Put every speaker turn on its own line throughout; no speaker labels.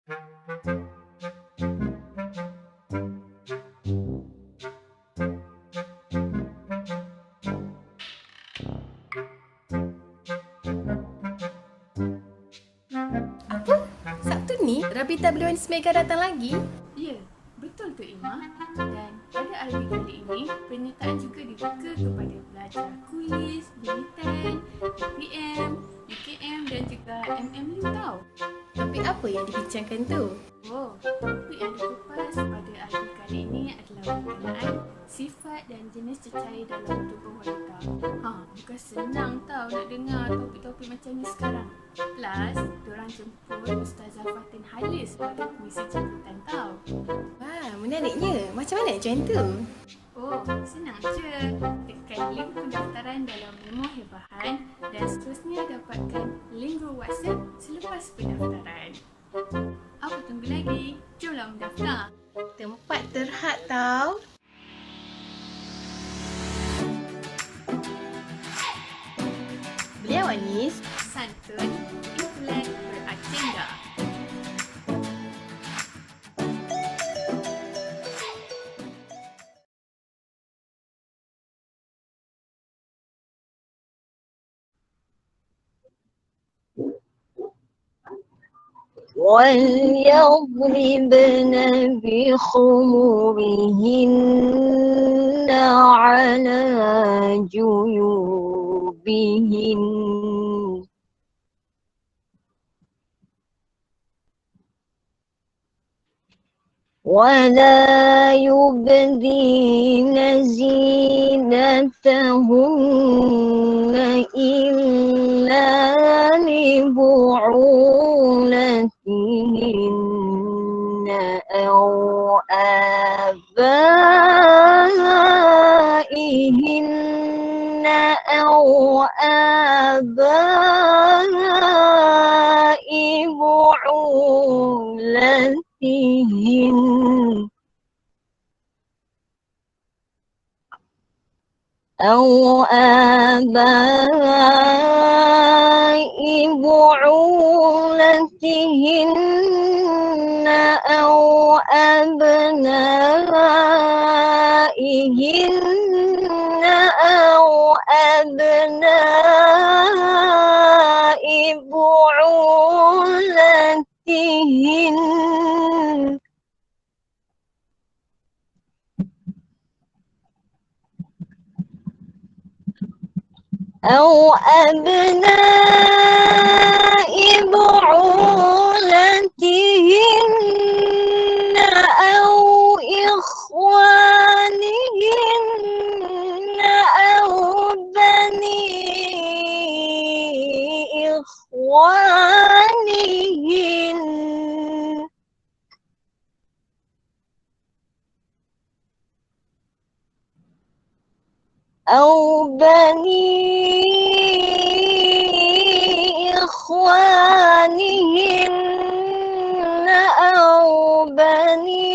Apa? Sabtu ni Rabita Bluens Mega datang lagi?
Ya, betul tu Ima. Dan pada RB kali ini, penyertaan juga dibuka kepada pelajar kulis, Unitan, UPM, UKM dan juga MMU tau.
Tapi apa yang dibincangkan tu?
Oh, topik yang dikupas pada RB kali ini adalah berkenaan sifat dan jenis cecair dalam tubuh wanita. Bukan senang tau nak dengar topik-topik macam ni sekarang. Plus, diorang jemput Ustazah Fatin Halis pada komisi jemputan tau.
Wah, menariknya. Macam mana macam tu?
Oh, senang je. Tekan link pendaftaran dalam memo hebahan dan seterusnya dapatkan link group WhatsApp selepas pendaftaran. Apa tunggu lagi? Jomlah mendaftar.
Tempat terhad tau. Beliau Anis.
Santun, iklan beragenda.
وليضربن بخمرهن على جيوبهن ولا يبدين زينتهن إلا لبعولتهن أو آبائهن أو آباء بعولتهن أو آباء بعولتهن أو أبنائهن أو أبناء بعولتهن أو أبناء بعولتهن أو إخوانهن أو بني إخوانهن أو بني إخوانهن أو بني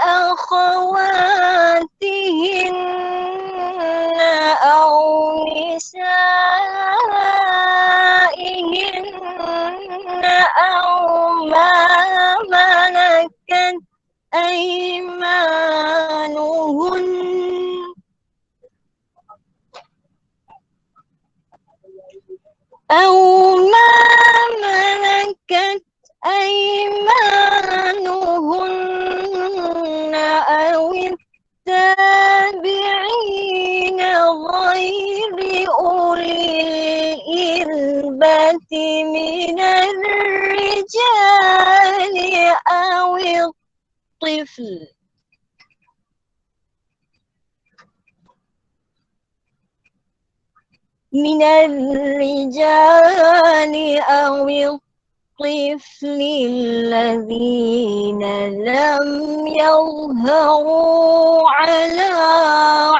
أخواتهن أو نسائهن أو ما ملكت أيمانهن أو ما ملكت أيمانهن أو التابعين غير أولي الإربة من الرجال أو الطفل من الرجال أو الطفل الذين لم يظهروا على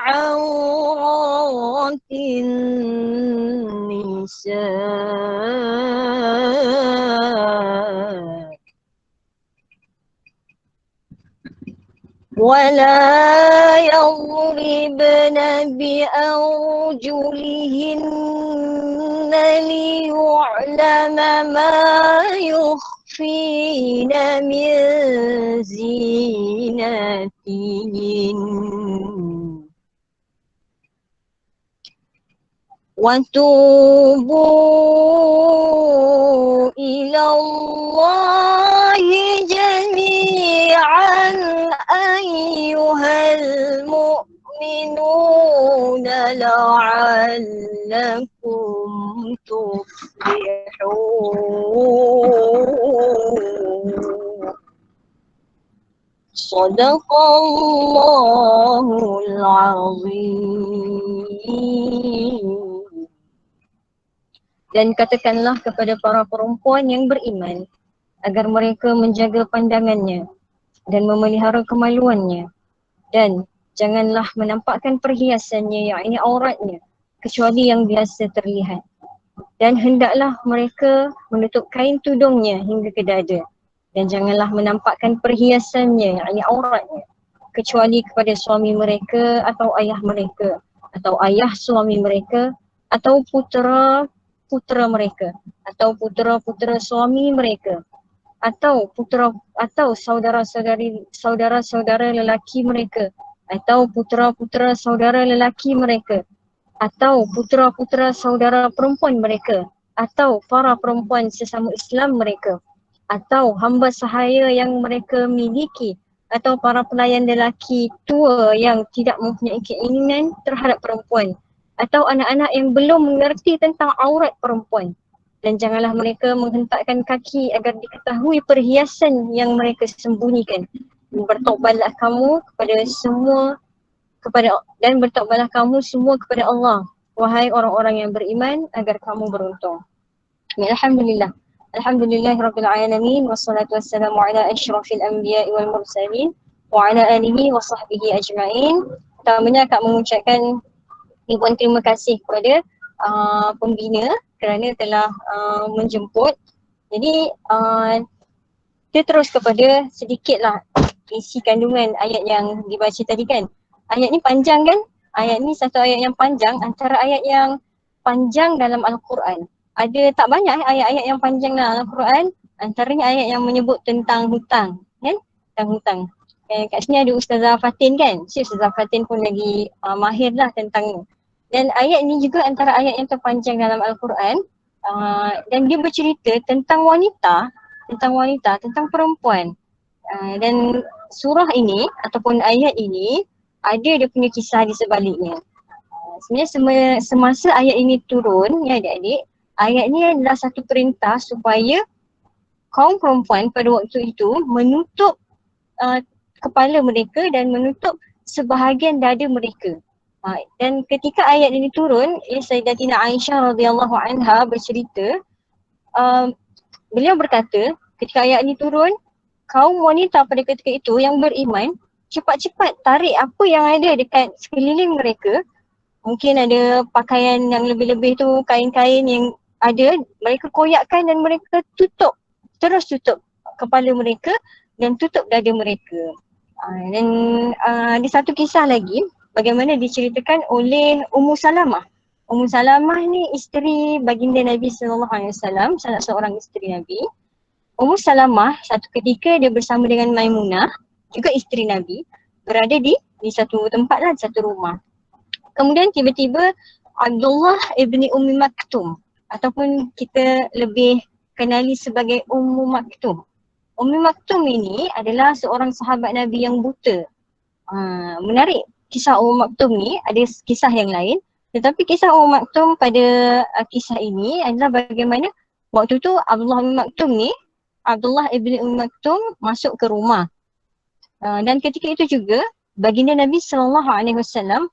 عورات النساء ولا يضربن بأرجلهن ليعلم ما يخفين من زينتهن وتوبوا إلى الله جميعا أيها المؤمنون لعلكم تفلحون صدق الله العظيم. Dan katakanlah kepada para perempuan yang beriman agar mereka menjaga pandangannya dan memelihara kemaluannya, dan janganlah menampakkan perhiasannya yang ini auratnya kecuali yang biasa terlihat, dan hendaklah mereka menutup kain tudungnya hingga ke dada, dan janganlah menampakkan perhiasannya yang ini auratnya kecuali kepada suami mereka atau ayah mereka atau ayah suami mereka atau putera mereka atau putera-putera suami mereka atau saudara-saudara lelaki mereka atau putera-putera saudara lelaki mereka atau putera-putera saudara perempuan mereka atau para perempuan sesama Islam mereka atau hamba sahaya yang mereka miliki atau para pelayan lelaki tua yang tidak mempunyai keinginan terhadap perempuan atau anak-anak yang belum mengerti tentang aurat perempuan, dan janganlah mereka menghentakkan kaki agar diketahui perhiasan yang mereka sembunyikan. Bertaubatlah kamu bertaubatlah kamu semua kepada Allah, wahai orang-orang yang beriman, agar kamu beruntung. Alhamdulillah. Alhamdulillahirabbil alamin wassalatu wassalamu ala asyrafil anbiya'i wal mursalin wa ala alihi wa sahbihi ajma'in. Pertamanya Kak mengucapkan ribuan terima kasih kepada pembina kerana telah menjemput. Jadi kita terus kepada sedikitlah isi kandungan ayat yang dibaca tadi kan. Ayat ni panjang kan? Ayat ni satu ayat yang panjang, antara ayat yang panjang dalam Al-Quran. Ada tak banyak ayat-ayat yang panjang dalam Al-Quran, antaranya ayat yang menyebut tentang hutang kan? Tentang hutang. Kat sini ada Ustazah Fatin kan? Ustazah Fatin pun lagi mahir lah tentang ni. Dan ayat ni juga antara ayat yang terpanjang dalam Al-Quran, dan dia bercerita tentang wanita, tentang perempuan. Dan surah ini ataupun ayat ini ada dia punya kisah di sebaliknya. Sebenarnya semasa ayat ini turun ya adik-adik, ayat ni adalah satu perintah supaya kaum perempuan pada waktu itu menutup kepala mereka dan menutup sebahagian dada mereka. Dan ketika ayat ini turun, Sayyidatina Aisyah radhiyallahu anha bercerita, beliau berkata ketika ayat ini turun, kaum wanita pada ketika itu yang beriman cepat-cepat tarik apa yang ada dekat sekeliling mereka. Mungkin ada pakaian yang lebih-lebih tu, kain-kain yang ada, mereka koyakkan dan mereka terus tutup kepala mereka dan tutup dada mereka. Dan di satu kisah lagi, bagaimana diceritakan oleh Ummu Salamah. Ummu Salamah ni isteri baginda Nabi SAW, salah seorang isteri Nabi. Ummu Salamah satu ketika dia bersama dengan Maimunah, juga isteri Nabi, berada di satu tempat lah, satu rumah. Kemudian tiba-tiba Abdullah ibni Ummi Maktum ataupun kita lebih kenali sebagai Ummu Maktum. Ummi Maktum ini adalah seorang sahabat Nabi yang buta. Menarik. Kisah Ummu Maktum ni ada kisah yang lain, tetapi kisah Ummu Maktum pada kisah ini adalah bagaimana waktu tu Abdullah ibni Ummi Maktum masuk ke rumah. Dan ketika itu juga baginda Nabi SAW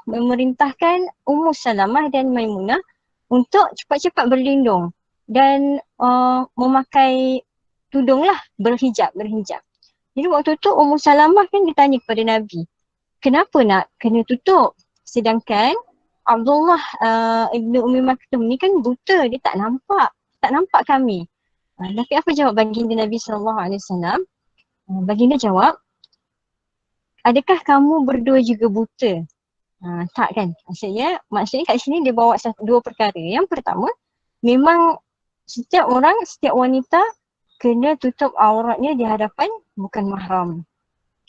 memerintahkan Ummu Salamah dan Maimunah untuk cepat-cepat berlindung dan memakai tudung lah, berhijab. Jadi waktu tu Ummu Salamah kan ditanya kepada Nabi, kenapa nak kena tutup? Sedangkan Abdullah ibn Ummi Maktum ni kan buta, dia tak nampak kami. Tapi apa jawab baginda Nabi SAW? Baginda jawab, adakah kamu berdua juga buta? Tak kan? Maksudnya kat sini dia bawa dua perkara. Yang pertama, memang setiap orang, setiap wanita kena tutup auratnya di hadapan bukan mahram.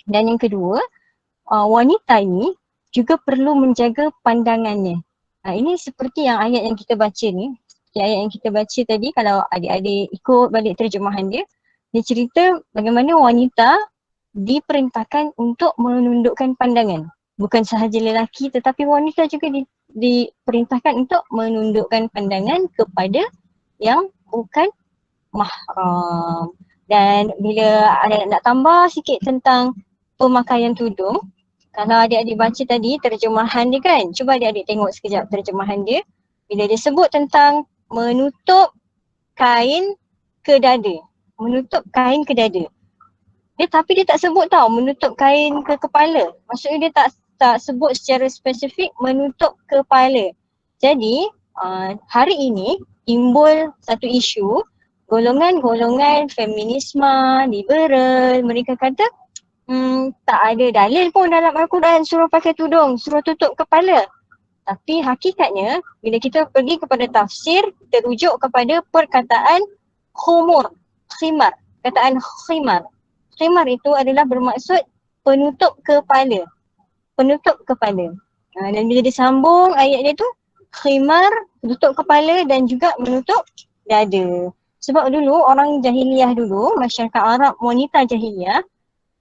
Dan yang kedua, wanita ini juga perlu menjaga pandangannya. Ini seperti yang ayat yang kita baca ni. Seperti ayat yang kita baca tadi, kalau adik-adik ikut balik terjemahan dia, dia cerita bagaimana wanita diperintahkan untuk menundukkan pandangan. Bukan sahaja lelaki tetapi wanita juga diperintahkan untuk menundukkan pandangan kepada yang bukan mahram. Dan bila ada nak tambah sikit tentang pemakaian tudung, kalau adik-adik baca tadi terjemahan dia kan, cuba adik-adik tengok sekejap terjemahan dia. Bila dia sebut tentang menutup kain ke dada, menutup kain ke dada. Tapi dia tak sebut tau menutup kain ke kepala. Maksudnya dia tak sebut secara spesifik menutup kepala. Jadi hari ini timbul satu isu, golongan-golongan feminisme, liberal, mereka kata tak ada dalil pun dalam Al-Quran suruh pakai tudung, suruh tutup kepala. Tapi hakikatnya bila kita pergi kepada tafsir, kita rujuk kepada perkataan khimar. Kataan khimar. Khimar itu adalah bermaksud penutup kepala. Penutup kepala. Dan bila disambung ayat dia tu, khimar, tutup kepala dan juga menutup dada. Sebab dulu orang jahiliyah dulu, masyarakat Arab wanita jahiliyah,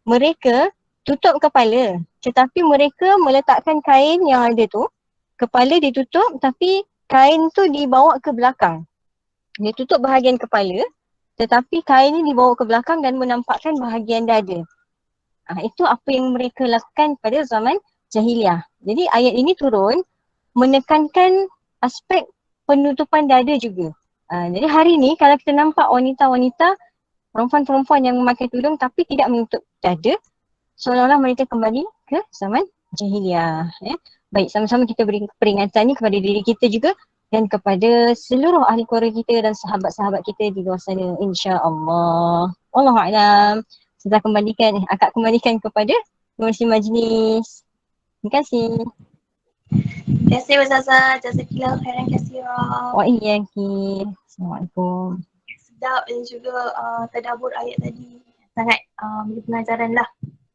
mereka tutup kepala. Tetapi mereka meletakkan kain yang ada tu, kepala ditutup tapi kain tu dibawa ke belakang. Dia tutup bahagian kepala tetapi kain ni dibawa ke belakang dan menampakkan bahagian dada. Itu apa yang mereka lakukan pada zaman jahiliah. Jadi ayat ini turun menekankan aspek penutupan dada juga. Jadi hari ni kalau kita nampak wanita-wanita, perempuan-perempuan yang memakai tudung tapi tidak menutup dada, seolah-olah mereka kembali ke zaman jahiliah. Baik, sama-sama kita beri peringatan ni kepada diri kita juga dan kepada seluruh ahli keluarga kita dan sahabat-sahabat kita di luar sana, insya-Allah. Wallahualam. Saya akak kembalikan kepada pengurusi majlis. Terima kasih.
Terima kasih Ustazah. Jazakillah khairan katsira.
Wa iyyaki. Assalamualaikum.
Sedap dan juga tadabbur ayat tadi. Sangat beri pengajaran lah.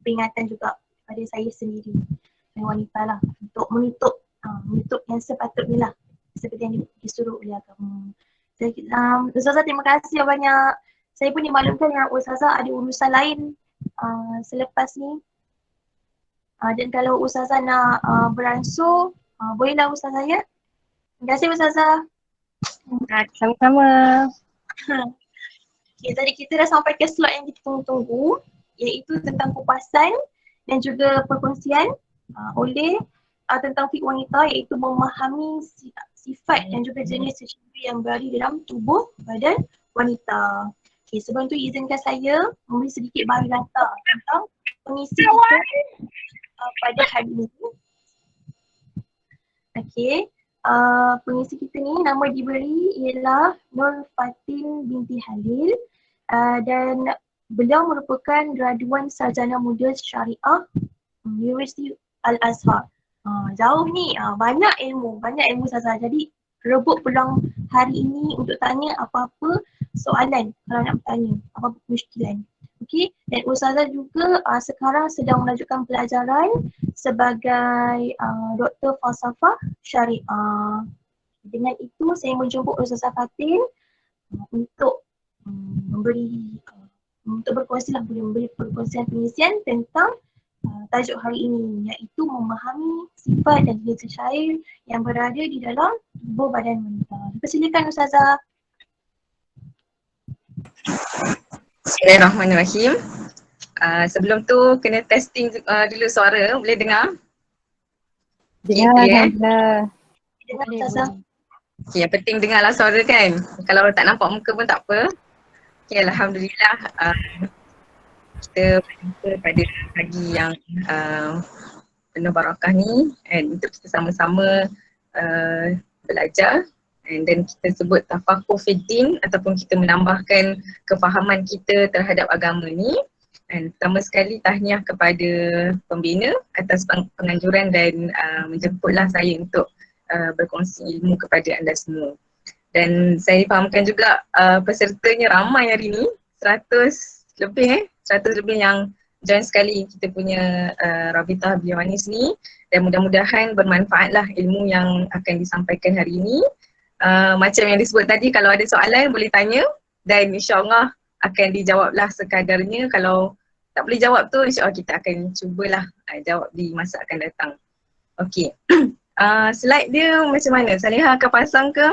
Peringatan juga kepada saya sendiri dan wanita lah untuk menutup yang sepatutnya lah seperti yang disuruh oleh agama. Jadi, Ustazah terima kasih banyak. Saya pun dimaklumkan yang Ustazah ada urusan lain selepas ni. Dan kalau Ustazah nak beransur, bolehlah Ustazah ya. Terima kasih Ustazah.
Sama-sama.
Okay, tadi kita dah sampai ke slot yang kita tunggu-tunggu, iaitu tentang kupasan dan juga perkongsian oleh tentang fiqh wanita, iaitu memahami sifat dan juga jenis sesuatu yang berada dalam tubuh badan wanita. Okay, sebelum tu izinkan saya memberi sedikit biodata tentang pengisi kita pada hari ini. Okay, pengisi kita ni nama diberi ialah Nur Fatin binti Halil dan beliau merupakan graduan sarjana muda syariah Universiti Al-Azhar. Jauh ni, banyak ilmu Ustazah. Jadi rebut peluang hari ini untuk tanya apa-apa soalan kalau nak bertanya, apa-apa muskilan. Okey, dan Ustazah juga sekarang sedang melanjutkan pelajaran sebagai Doktor Falsafah Syariah. Dengan itu saya menjemput Ustazah Fatin untuk memberi perkongsian pengisian tentang tajuk hari ini, iaitu memahami sifat dan jenis syair yang berada di dalam tubuh badan wanita. Persilakan Ustazah.
Bismillahirrahmanirrahim. Sebelum tu kena testing dulu suara, boleh dengar?
Dengar,
Dengar Ustazah.
Okay, yang penting dengarlah suara kan. Kalau tak nampak muka pun tak apa. Okay, Alhamdulillah. Kita berjumpa pada pagi yang penuh barakah ni untuk kita sama-sama belajar dan kita sebut tafakuh fiddin ataupun kita menambahkan kefahaman kita terhadap agama ni. Dan pertama sekali tahniah kepada pembina atas penganjuran dan menjemputlah saya untuk berkongsi ilmu kepada anda semua. Dan saya fahamkan juga pesertanya ramai hari ni, 100 lebih yang join sekali kita punya Rabitah Biawanis ni, dan mudah-mudahan bermanfaatlah ilmu yang akan disampaikan hari ini. Macam yang disebut tadi, kalau ada soalan boleh tanya dan insyaAllah akan dijawablah sekadarnya. Kalau tak boleh jawab tu insyaAllah kita akan cubalah jawab di masa akan datang. Okey. Slide dia macam mana? Salihah akan pasang ke?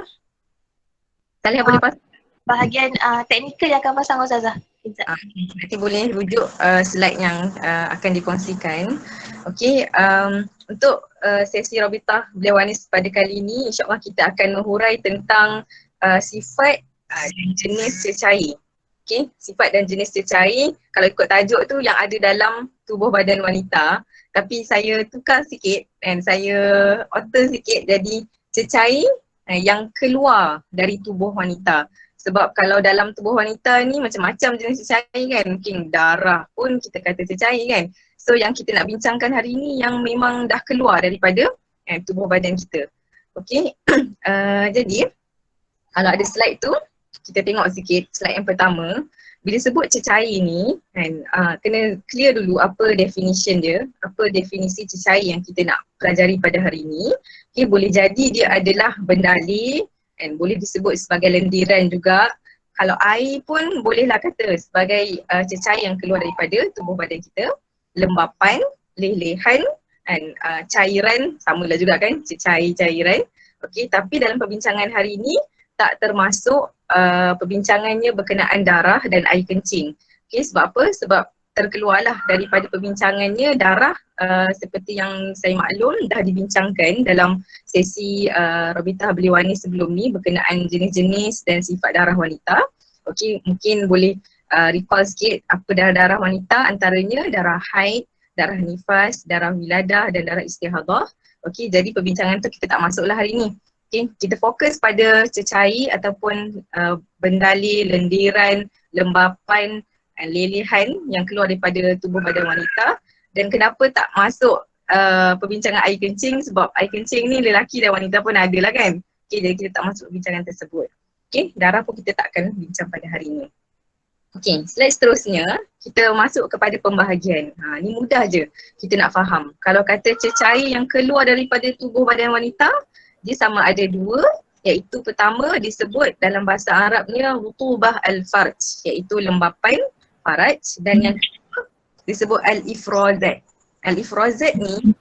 Salihah boleh pasang?
Bahagian teknikal yang akan pasang Ustazah. Sekejap.
Nanti boleh rujuk slide yang akan dikongsikan. Okey, untuk sesi Rabitah Biawanis pada kali ini, insyaAllah kita akan menghurai tentang sifat dan jenis cecair. Okey, sifat dan jenis cecair, kalau ikut tajuk tu yang ada dalam tubuh badan wanita, tapi saya tukar sikit dan saya alter sikit jadi cecair yang keluar dari tubuh wanita. Sebab kalau dalam tubuh wanita ni macam-macam jenis cecair kan, mungkin darah pun kita kata cecair kan. So yang kita nak bincangkan hari ni yang memang dah keluar daripada tubuh badan kita. Okey, jadi kalau ada slide tu, kita tengok sikit slide yang pertama. Bila sebut cecair ni kan, kena clear dulu apa definition dia, apa definisi cecair yang kita nak pelajari pada hari ni. Okay, boleh jadi dia adalah benda air, and boleh disebut sebagai lendiran juga. Kalau air pun bolehlah kata sebagai cecair yang keluar daripada tubuh badan kita. Lembapan, lelehan, dan cairan, samalah juga kan, cairan. Okey, tapi dalam perbincangan hari ini tak termasuk perbincangannya berkenaan darah dan air kencing. Okey, sebab apa? Sebab terkeluarlah daripada perbincangannya darah seperti yang saya maklum dah dibincangkan dalam sesi Rabitah Biawanis sebelum ni berkenaan jenis-jenis dan sifat darah wanita. Okey, mungkin boleh recall sikit apa darah wanita, antaranya darah haid, darah nifas, darah wiladah dan darah istihadah. Okey, jadi perbincangan tu kita tak masuklah hari ni. Okey, kita fokus pada cecair ataupun bendalir, lendiran, lembapan, lelehan yang keluar daripada tubuh badan wanita. Dan kenapa tak masuk perbincangan air kencing, sebab air kencing ni lelaki dan wanita pun ada lah kan. Okey, jadi kita tak masuk perbincangan tersebut. Okey, darah pun kita tak akan bincang pada hari ini. Okey, slide seterusnya kita masuk kepada pembahagian. Ni mudah je kita nak faham. Kalau kata cecair yang keluar daripada tubuh badan wanita, dia sama ada dua, iaitu pertama disebut dalam bahasa Arabnya rutubah al-farj, iaitu lembapan faraj, dan yang kedua disebut al-ifrazat. Al-ifrazat ni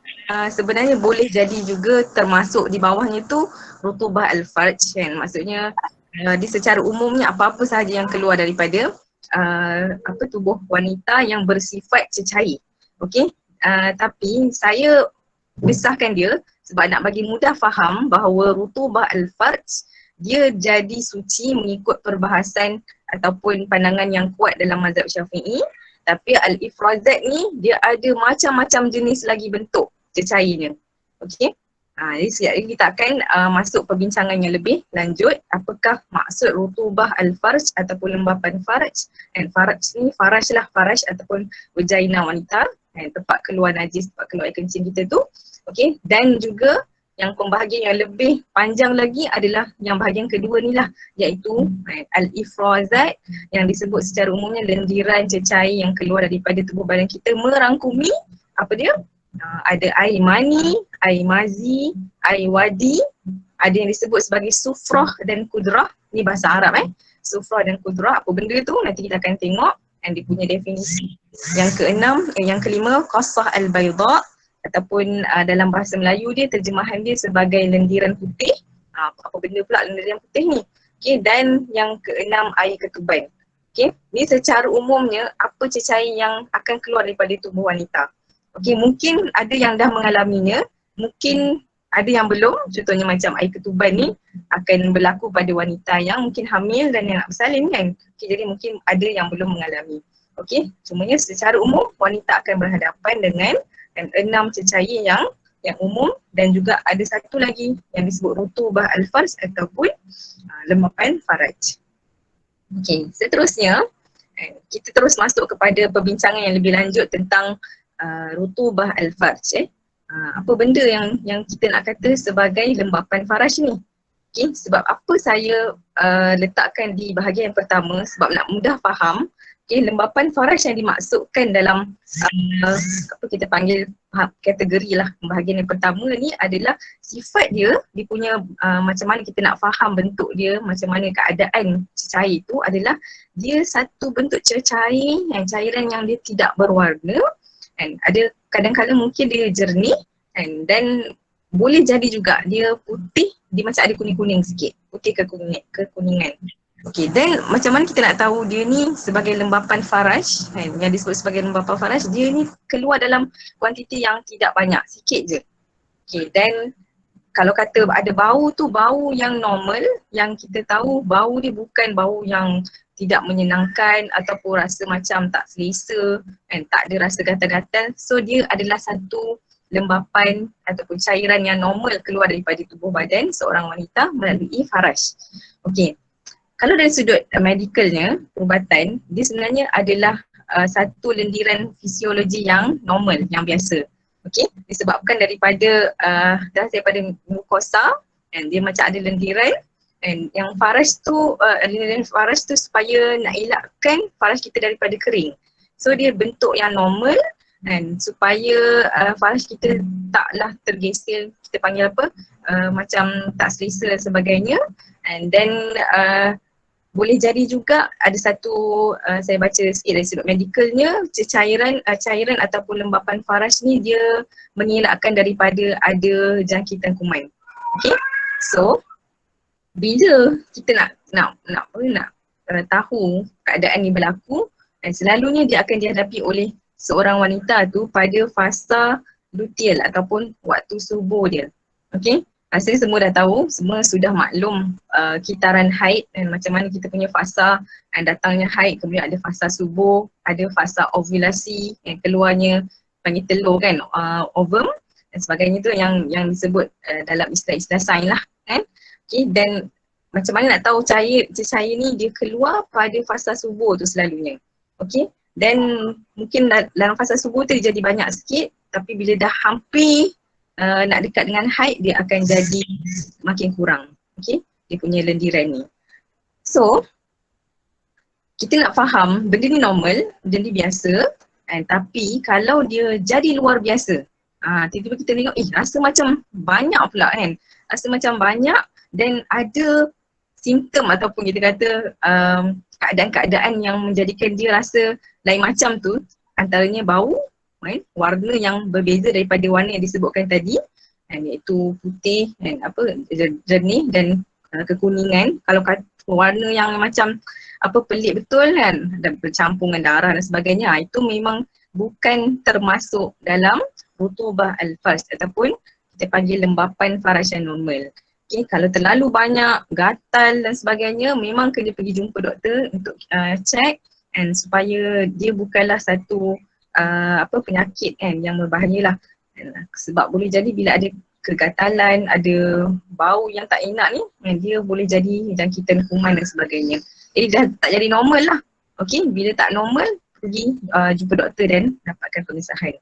sebenarnya boleh jadi juga termasuk di bawahnya tu rutubah al-farj kan. Maksudnya di secara umumnya apa-apa sahaja yang keluar daripada tubuh wanita yang bersifat cecair. Okey, tapi saya besarkan dia sebab nak bagi mudah faham bahawa rutubah al-farj dia jadi suci mengikut perbahasan ataupun pandangan yang kuat dalam mazhab Syafi'i. Tapi al-ifrazat ni dia ada macam-macam jenis lagi bentuk cecairnya. Okey. Jadi sekejap lagi kita akan masuk perbincangan yang lebih lanjut. Apakah maksud rutubah al-farj ataupun lembapan faraj. Dan faraj ni faraj ataupun vagina wanita. Dan tempat keluar najis, tempat keluar air kencing kita tu. Okey, dan juga yang pembahagian yang lebih panjang lagi adalah yang bahagian kedua ni lah, iaitu al-ifrazat yang disebut secara umumnya lendiran cecair yang keluar daripada tubuh badan kita merangkumi apa dia? Ada air mani, air mazi, air wadi, ada yang disebut sebagai sufrah dan kudrah. Ni bahasa Arab Sufrah dan kudrah, apa benda tu nanti kita akan tengok dan dia punya definisi. Yang kelima qassah al-bayda ataupun dalam bahasa Melayu dia terjemahan dia sebagai lendiran putih. Apa benda pula lendiran putih ni? Okey, dan yang keenam air ketuban. Okey, ni secara umumnya apa cecair yang akan keluar daripada tubuh wanita. Okey, mungkin ada yang dah mengalaminya, mungkin ada yang belum. Contohnya macam air ketuban ni akan berlaku pada wanita yang mungkin hamil dan yang nak bersalin kan. Okey, jadi mungkin ada yang belum mengalami. Okey, cumanya secara umum wanita akan berhadapan dengan 6 cecair yang umum, dan juga ada satu lagi yang disebut rutubah al-farj ataupun lembapan faraj. Okey, seterusnya Kita terus masuk kepada perbincangan yang lebih lanjut tentang rutubah al-farj. Apa benda yang kita nak kata sebagai lembapan faraj ni? Okay, sebab apa saya letakkan di bahagian yang pertama, sebab nak mudah faham. Okay, lembapan faraj yang dimaksudkan dalam apa kita panggil kategori lah bahagian yang pertama ni adalah sifat dia punya macam mana kita nak faham bentuk dia, macam mana keadaan cecair itu adalah dia satu bentuk cecair cairan yang dia tidak berwarna, and ada kadang-kadang mungkin dia jernih, dan boleh jadi juga dia putih, dia macam ada kuning-kuning sikit, putih kekuningan. Okey, dan macam mana kita nak tahu dia ni sebagai lembapan faraj, yang disebut sebagai lembapan faraj, dia ni keluar dalam kuantiti yang tidak banyak, sikit je. Okey, dan kalau kata ada bau tu bau yang normal, yang kita tahu bau dia bukan bau yang tidak menyenangkan ataupun rasa macam tak selesa, tak ada rasa gatal-gatal. So dia adalah satu lembapan ataupun cairan yang normal keluar daripada tubuh badan seorang wanita melalui faraj. Okey. Kalau dari sudut medicalnya, perubatan, dia sebenarnya adalah satu lendiran fisiologi yang normal, yang biasa. Okay? Disebabkan daripada mukosa, and dia macam ada lendiran, and yang faraj tu, lendiran faraj tu supaya nak elakkan faraj kita daripada kering. So dia bentuk yang normal, and supaya faraj kita taklah tergesel, kita panggil apa, macam tak selesa dan sebagainya. And then boleh jadi juga ada satu, saya baca sikit dari sudut medicalnya, cairan ataupun lembapan faraj ni dia mengelakkan daripada ada jangkitan kuman. Okay, so bila kita nak tahu keadaan ni berlaku, dan selalunya dia akan dihadapi oleh seorang wanita tu pada fasa luteal ataupun waktu subuh dia. Okay, rasanya semua dah tahu, semua sudah maklum kitaran haid dan macam mana kita punya fasa, dan datangnya haid, kemudian ada fasa subuh, ada fasa ovulasi yang keluarnya panggil telur kan, ovum dan sebagainya tu yang disebut dalam istilah-istilah sains lah kan. Okay, dan macam mana nak tahu cecair ni dia keluar pada fasa subuh tu selalunya. Okay, dan mungkin dalam fasa subuh tu dia jadi banyak sikit, tapi bila dah hampir nak dekat dengan haid, dia akan jadi makin kurang. Okay, dia punya lendiran ni. So kita nak faham benda ni normal, benda ni biasa, tapi kalau dia jadi luar biasa, tiba-tiba kita tengok rasa macam banyak pula kan, rasa macam banyak, dan ada simptom ataupun kita kata keadaan-keadaan yang menjadikan dia rasa lain macam tu, antaranya bau, warna yang berbeza daripada warna yang disebutkan tadi, iaitu putih dan jernih dan kekuningan. Kalau warna yang macam pelik betul kan, dan bercampur dengan darah dan sebagainya, itu memang bukan termasuk dalam rutubah al-farj ataupun kita panggil lembapan faraj yang normal. Okay, kalau terlalu banyak gatal dan sebagainya, memang kena pergi jumpa doktor untuk check, and supaya dia bukanlah satu penyakit kan yang berbahaya lah. Sebab boleh jadi bila ada kegatalan, ada bau yang tak enak ni, dia boleh jadi jangkitan kuman dan sebagainya. Jadi dah tak jadi normal lah. Okay, bila tak normal, pergi jumpa doktor dan dapatkan pengesahan.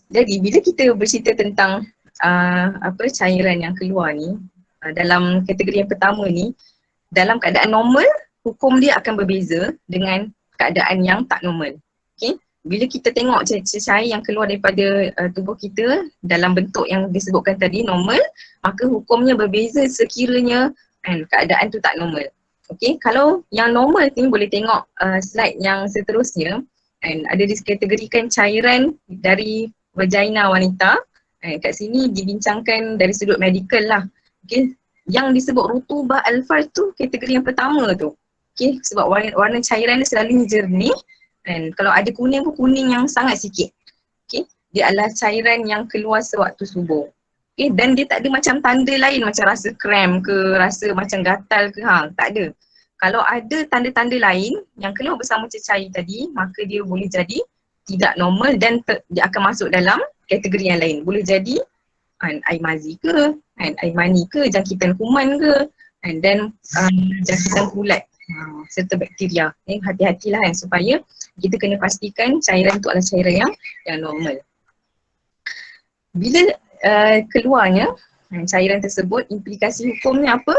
Jadi bila kita bercerita tentang cairan yang keluar ni, dalam kategori yang pertama ni, dalam keadaan normal, hukum dia akan berbeza dengan keadaan yang tak normal. Okay, bila kita tengok cecair yang keluar daripada tubuh kita dalam bentuk yang disebutkan tadi normal, maka hukumnya berbeza sekiranya keadaan tu tak normal. Okay, kalau yang normal ni boleh tengok slide yang seterusnya, ada dikategorikan cairan dari vagina wanita. Kat sini dibincangkan dari sudut medikal lah. Okay, yang disebut rutubah al-farj tu kategori yang pertama tu. Okay, sebab warna cairan dia selalu jernih, dan kalau ada kuning pun kuning yang sangat sikit. Okay, dia adalah cairan yang keluar sewaktu subuh. Okay, dan dia tak ada macam tanda lain macam rasa kram ke, rasa macam gatal ke, tak ada. Kalau ada tanda-tanda lain yang keluar bersama cecair tadi, maka dia boleh jadi tidak normal dan dia akan masuk dalam kategori yang lain. Boleh jadi air mazi ke, air mani ke, jangkitan kuman ke, dan jangkitan kulat serta bakteria. Hati-hatilah kan supaya kita kena pastikan cairan tu adalah cairan yang normal. Bila keluarnya cairan tersebut, implikasi hukumnya apa?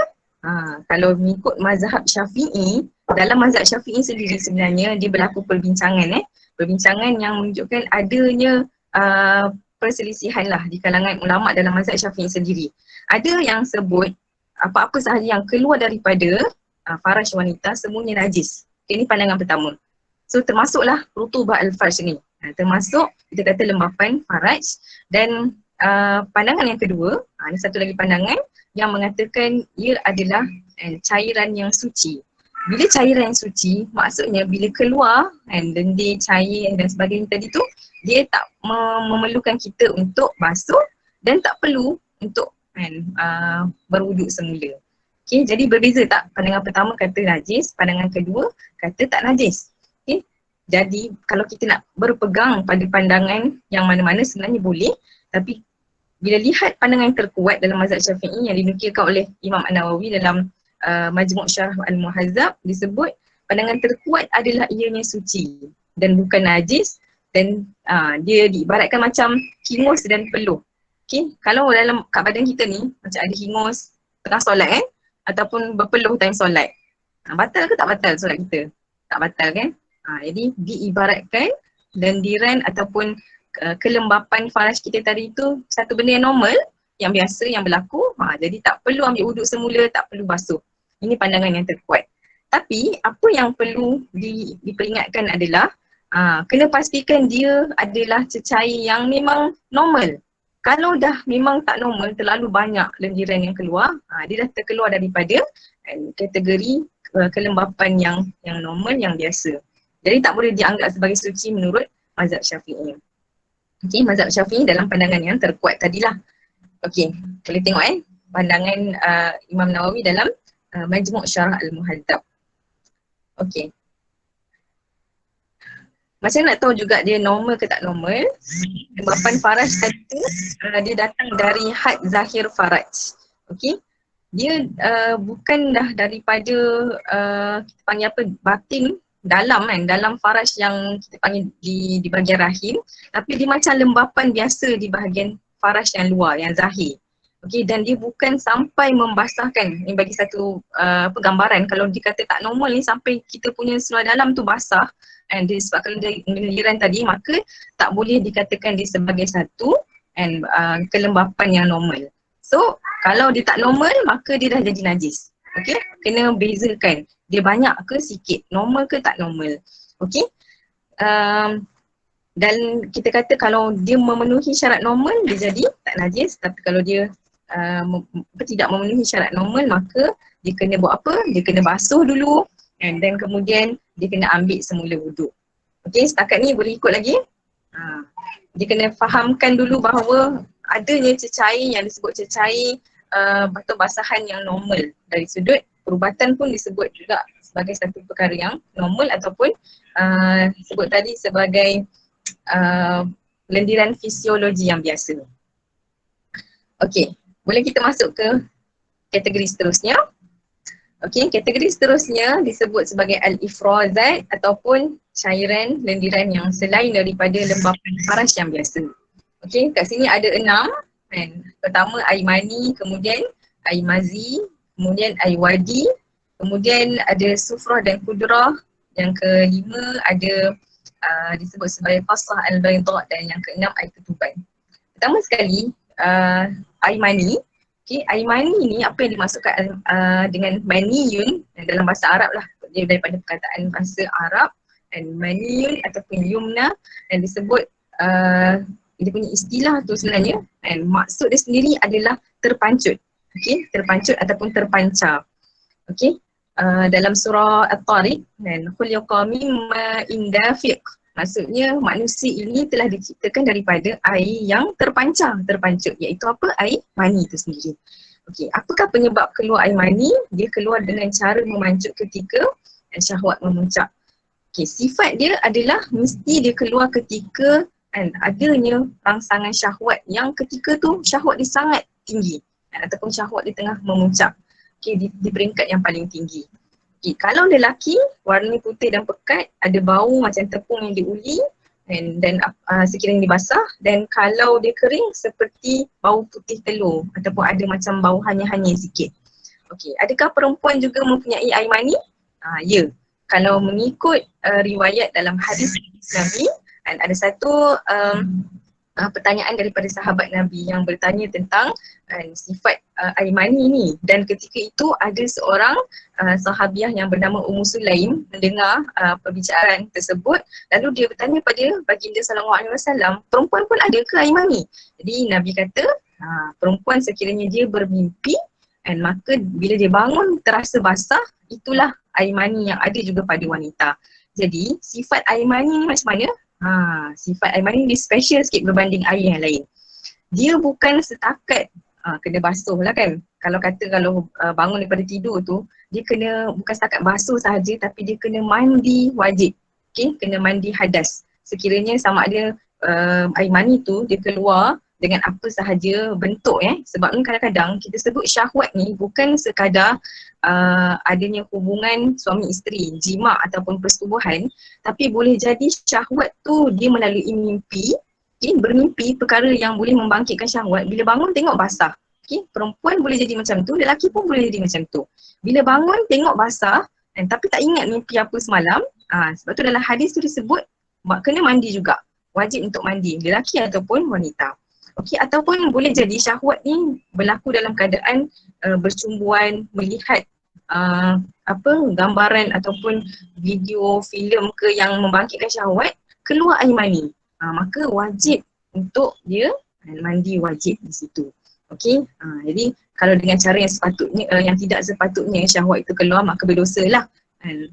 Kalau mengikut mazhab Syafi'i, dalam mazhab Syafi'i sendiri sebenarnya dia berlaku perbincangan perbincangan yang menunjukkan adanya perselisihan lah di kalangan ulama dalam mazhab Syafi'i sendiri. Ada yang sebut apa-apa sahaja yang keluar daripada faraj wanita semuanya najis. Ini pandangan pertama. So termasuklah rutubah al-farj ni. Termasuk kita kata lembapan faraj. Dan pandangan yang kedua, ini satu lagi pandangan yang mengatakan ia adalah cairan yang suci. Bila cairan yang suci, maksudnya bila keluar lendir, cair dan sebagainya tadi tu, dia tak memerlukan kita untuk basuh dan tak perlu untuk berwuduk semula. Okay, jadi berbeza tak? Pandangan pertama kata najis, pandangan kedua kata tak najis. Okay, jadi kalau kita nak berpegang pada pandangan yang mana-mana sebenarnya boleh, tapi bila lihat pandangan yang terkuat dalam mazhab Syafi'i yang dinukilkan oleh Imam An-Nawawi dalam Majmu' Syarah Al-Muhazzab, disebut pandangan terkuat adalah ianya suci dan bukan najis, dan dia diibaratkan macam hingus dan peluh. Okay, kalau dalam kat badan kita ni macam ada hingus tengah solat ataupun berpeluh time solat, batal ke tak batal solat kita? Tak batal kan? Jadi diibaratkan lendiran ataupun kelembapan faraj kita tadi tu satu benda yang normal, yang biasa, yang berlaku. Jadi tak perlu ambil wuduk semula, tak perlu basuh. Ini pandangan yang terkuat. Tapi apa yang perlu diperingatkan adalah kena pastikan dia adalah cecair yang memang normal. Kalau dah memang tak normal, terlalu banyak lendiran yang keluar, dia dah terkeluar daripada kategori kelembapan yang normal, yang biasa. Jadi tak boleh dianggap sebagai suci menurut mazhab Syafi'i. Okey, mazhab Syafi'i dalam pandangan yang terkuat tadilah. Okey, boleh tengok pandangan Imam Nawawi dalam Majmu' Syarah Al-Muhazzab. Okey. Macam nak tahu juga dia normal ke tak normal, kelembapan faraj tadi tu dia datang dari had zahir faraj. Okey. Dia bukan dah daripada kita panggil apa, batin dalam dalam faraj yang kita panggil di bahagian rahim, tapi dia macam lembapan biasa di bahagian faraj yang luar, yang zahir. Okey, dan dia bukan sampai membasahkan. Ini bagi satu gambaran, kalau dikata tak normal ni sampai kita punya seluar dalam tu basah disebabkan lendiran tadi, maka tak boleh dikatakan dia sebagai satu kelembapan yang normal. So kalau dia tak normal, maka dia dah jadi najis. Okey, kena bezakan dia banyak ke sikit, normal ke tak normal. Okey, dan kita kata kalau dia memenuhi syarat normal, dia jadi tak najis. Tapi kalau dia tidak memenuhi syarat normal, maka dia kena buat apa? Dia kena basuh dulu dan kemudian dia kena ambil semula wuduk. Okey, setakat ni boleh ikut lagi? Dia kena fahamkan dulu bahawa adanya cecair yang disebut cecair atau basahan yang normal. Dari sudut perubatan pun disebut juga sebagai satu perkara yang normal, ataupun sebut tadi sebagai lendiran fisiologi yang biasa. Okey, boleh kita masuk ke kategori seterusnya. Okey, kategori seterusnya disebut sebagai al-ifrazat ataupun cairan lendiran yang selain daripada lembapan faraj yang biasa. Okey, kat sini ada 6 Pertama air mani, kemudian air mazi, kemudian air wadi, kemudian ada sufrah dan kudrah. Yang kelima ada disebut sebagai faslah al-bayda, dan yang keenam air ketuban. Pertama sekali air mani. Okay, air mani ni apa yang dimaksudkan dengan maniyun dalam bahasa Arab lah, dia daripada perkataan bahasa Arab, dan maniyun ataupun yumna, dan disebut dia punya istilah tu sebenarnya, dan maksud dia sendiri adalah terpancut. Okay, terpancut ataupun terpancar. Okay, dalam surah At-Tariq, dan khuliqa mimma indafiq, maksudnya manusia ini telah diciptakan daripada air yang terpancar, terpancut, iaitu apa? Air mani itu sendiri. Okey, apakah penyebab keluar air mani? Dia keluar dengan cara memancut ketika syahwat memuncak. Okey, sifat dia adalah mesti dia keluar ketika adanya rangsangan syahwat yang ketika tu syahwat dia sangat tinggi, ataupun syahwat dia tengah memuncak. Okey, di peringkat yang paling tinggi. Okay, kalau lelaki warna putih dan pekat, ada bau macam tepung yang diuli dan sekiranya dibasah, dan kalau dia kering seperti bau putih telur ataupun ada macam bau hanyir-hanyir sikit. Okey, adakah perempuan juga mempunyai air mani? Ya. Kalau mengikut riwayat dalam hadis Nabi, dan ada satu pertanyaan daripada sahabat Nabi yang bertanya tentang sifat air mani ni, dan ketika itu ada seorang sahabiah yang bernama Ummu Sulaim mendengar perbicaraan tersebut, lalu dia bertanya pada baginda sallallahu alaihi wasallam, perempuan pun ada ke air mani? Jadi Nabi kata perempuan sekiranya dia bermimpi dan maka bila dia bangun terasa basah, itulah air mani yang ada juga pada wanita. Jadi sifat air mani ni macam mana? Sifat air mani dia special sikit berbanding air yang lain. Dia bukan setakat kena basuh lah kan. Kalau bangun daripada tidur tu, dia kena bukan setakat basuh sahaja, tapi dia kena mandi wajib. Okay, kena mandi hadas. Sekiranya sama ada air mani tu dia keluar dengan apa sahaja bentuk sebab ni kadang-kadang kita sebut syahwat ni bukan sekadar adanya hubungan suami isteri, jima ataupun persetubuhan, tapi boleh jadi syahwat tu dia melalui mimpi. Okay, bermimpi perkara yang boleh membangkitkan syahwat, bila bangun tengok basah. Okay, perempuan boleh jadi macam tu, lelaki pun boleh jadi macam tu. Bila bangun tengok basah tapi tak ingat mimpi apa semalam, sebab tu dalam hadis tu disebut kena mandi juga, wajib untuk mandi, lelaki ataupun wanita. Okey, ataupun boleh jadi syahwat ni berlaku dalam keadaan bercumbuan, melihat gambaran ataupun video, filem ke yang membangkitkan syahwat, keluar air mani. Maka wajib untuk dia mandi wajib di situ. Okey, jadi kalau dengan cara yang sepatutnya, yang tidak sepatutnya syahwat itu keluar, maka berdosa lah.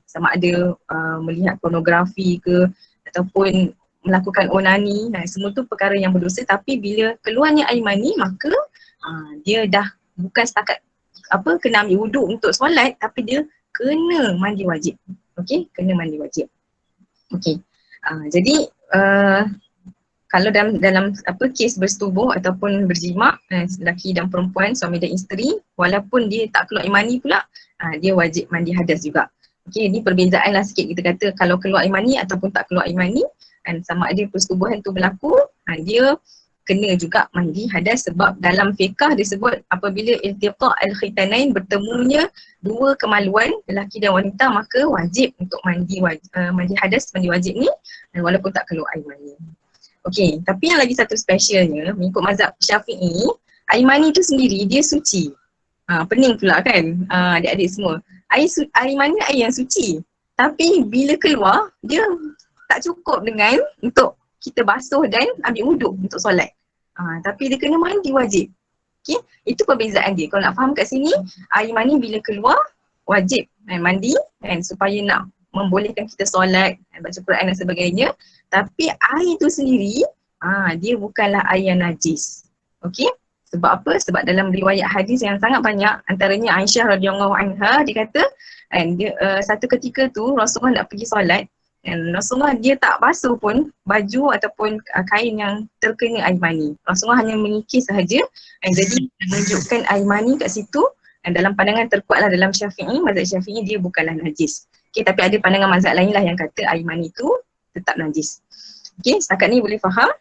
Sama ada melihat pornografi ke ataupun melakukan onani, semua tu perkara yang berdosa. Tapi bila keluarnya air mani, maka dia dah bukan setakat kena ambil wuduk untuk solat, tapi dia kena mandi wajib. Okey, kena mandi wajib. Okey, jadi kalau dalam kes bersetubuh ataupun berjima, lelaki dan perempuan, suami dan isteri, walaupun dia tak keluar air mani pula, dia wajib mandi hadas juga. Okey, ini perbezaan lah sikit kita kata kalau keluar air mani ataupun tak keluar air mani. Sama ada persetubuhan tu berlaku, dia kena juga mandi hadas, sebab dalam fiqh disebut apabila iltiqa' al-khitanain, bertemunya dua kemaluan lelaki dan wanita, maka wajib untuk mandi hadas, mandi wajib ni, walaupun tak keluar air mani. Okey, tapi yang lagi satu specialnya, mengikut mazhab Syafi'i, air mani tu sendiri dia suci. Pening pula kan adik-adik semua. Air mani air yang suci, tapi bila keluar dia tak cukup dengan untuk kita basuh dan ambil wuduk untuk solat. Tapi dia kena mandi wajib. Okay, itu perbezaan dia. Kalau nak faham kat sini, air mani bila keluar wajib mandi supaya nak membolehkan kita solat, baca Quran dan sebagainya. Tapi air itu sendiri, dia bukanlah air yang najis. Okay, sebab apa? Sebab dalam riwayat hadis yang sangat banyak, antaranya Aisyah radhiyallahu anha, dia kata satu ketika tu Rasulullah nak pergi solat, dan Rasulullah dia tak basuh pun baju ataupun kain yang terkena air mani. Rasulullah hanya mengikis sahaja, jadi menunjukkan air mani kat situ. Dan dalam pandangan terkuatlah dalam Syafi'i, mazhab Syafi'i, dia bukanlah najis. Okay, tapi ada pandangan mazhab lain lah yang kata air mani tu tetap najis. Okay, setakat ni boleh faham?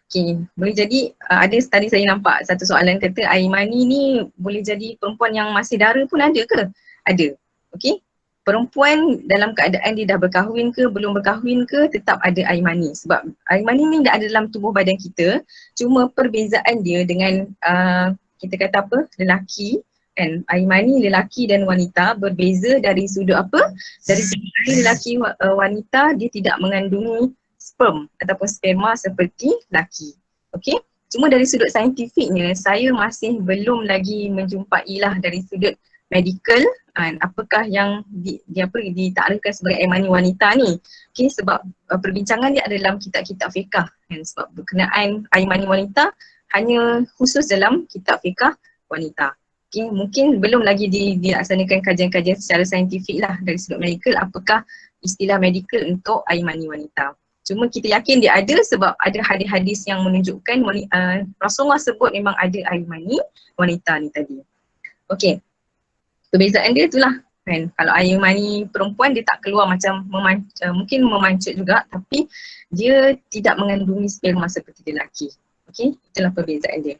Okay, boleh jadi ada tadi saya nampak satu soalan kata air mani ni boleh jadi perempuan yang masih dara pun ada ke? Ada. Okay, perempuan dalam keadaan dia dah berkahwin ke, belum berkahwin ke, tetap ada air mani. Sebab air mani ni dah ada dalam tubuh badan kita, cuma perbezaan dia dengan kita kata lelaki, kan? Air mani lelaki dan wanita berbeza dari sudut apa? Dari sudut air lelaki wanita dia tidak mengandungi sperm ataupun sperma seperti lelaki. Okey? Cuma dari sudut saintifiknya, saya masih belum lagi menjumpailah dari sudut medical apakah yang ditakrifkan sebagai air mani wanita ni. Okay, sebab perbincangan dia ada dalam kitab-kitab fiqh, sebab berkenaan air mani wanita hanya khusus dalam kitab fiqh wanita. Okay, mungkin belum lagi dilaksanakan kajian-kajian secara saintifik lah dari sudut medical, apakah istilah medical untuk air mani wanita. Cuma kita yakin dia ada sebab ada hadis-hadis yang menunjukkan Rasulullah sebut memang ada air mani wanita ni tadi. Okay, perbezaan dia itulah kan. Kalau air mani perempuan dia tak keluar macam mungkin memancut juga, tapi dia tidak mengandungi sperma seperti lelaki. Okey, itulah perbezaan dia.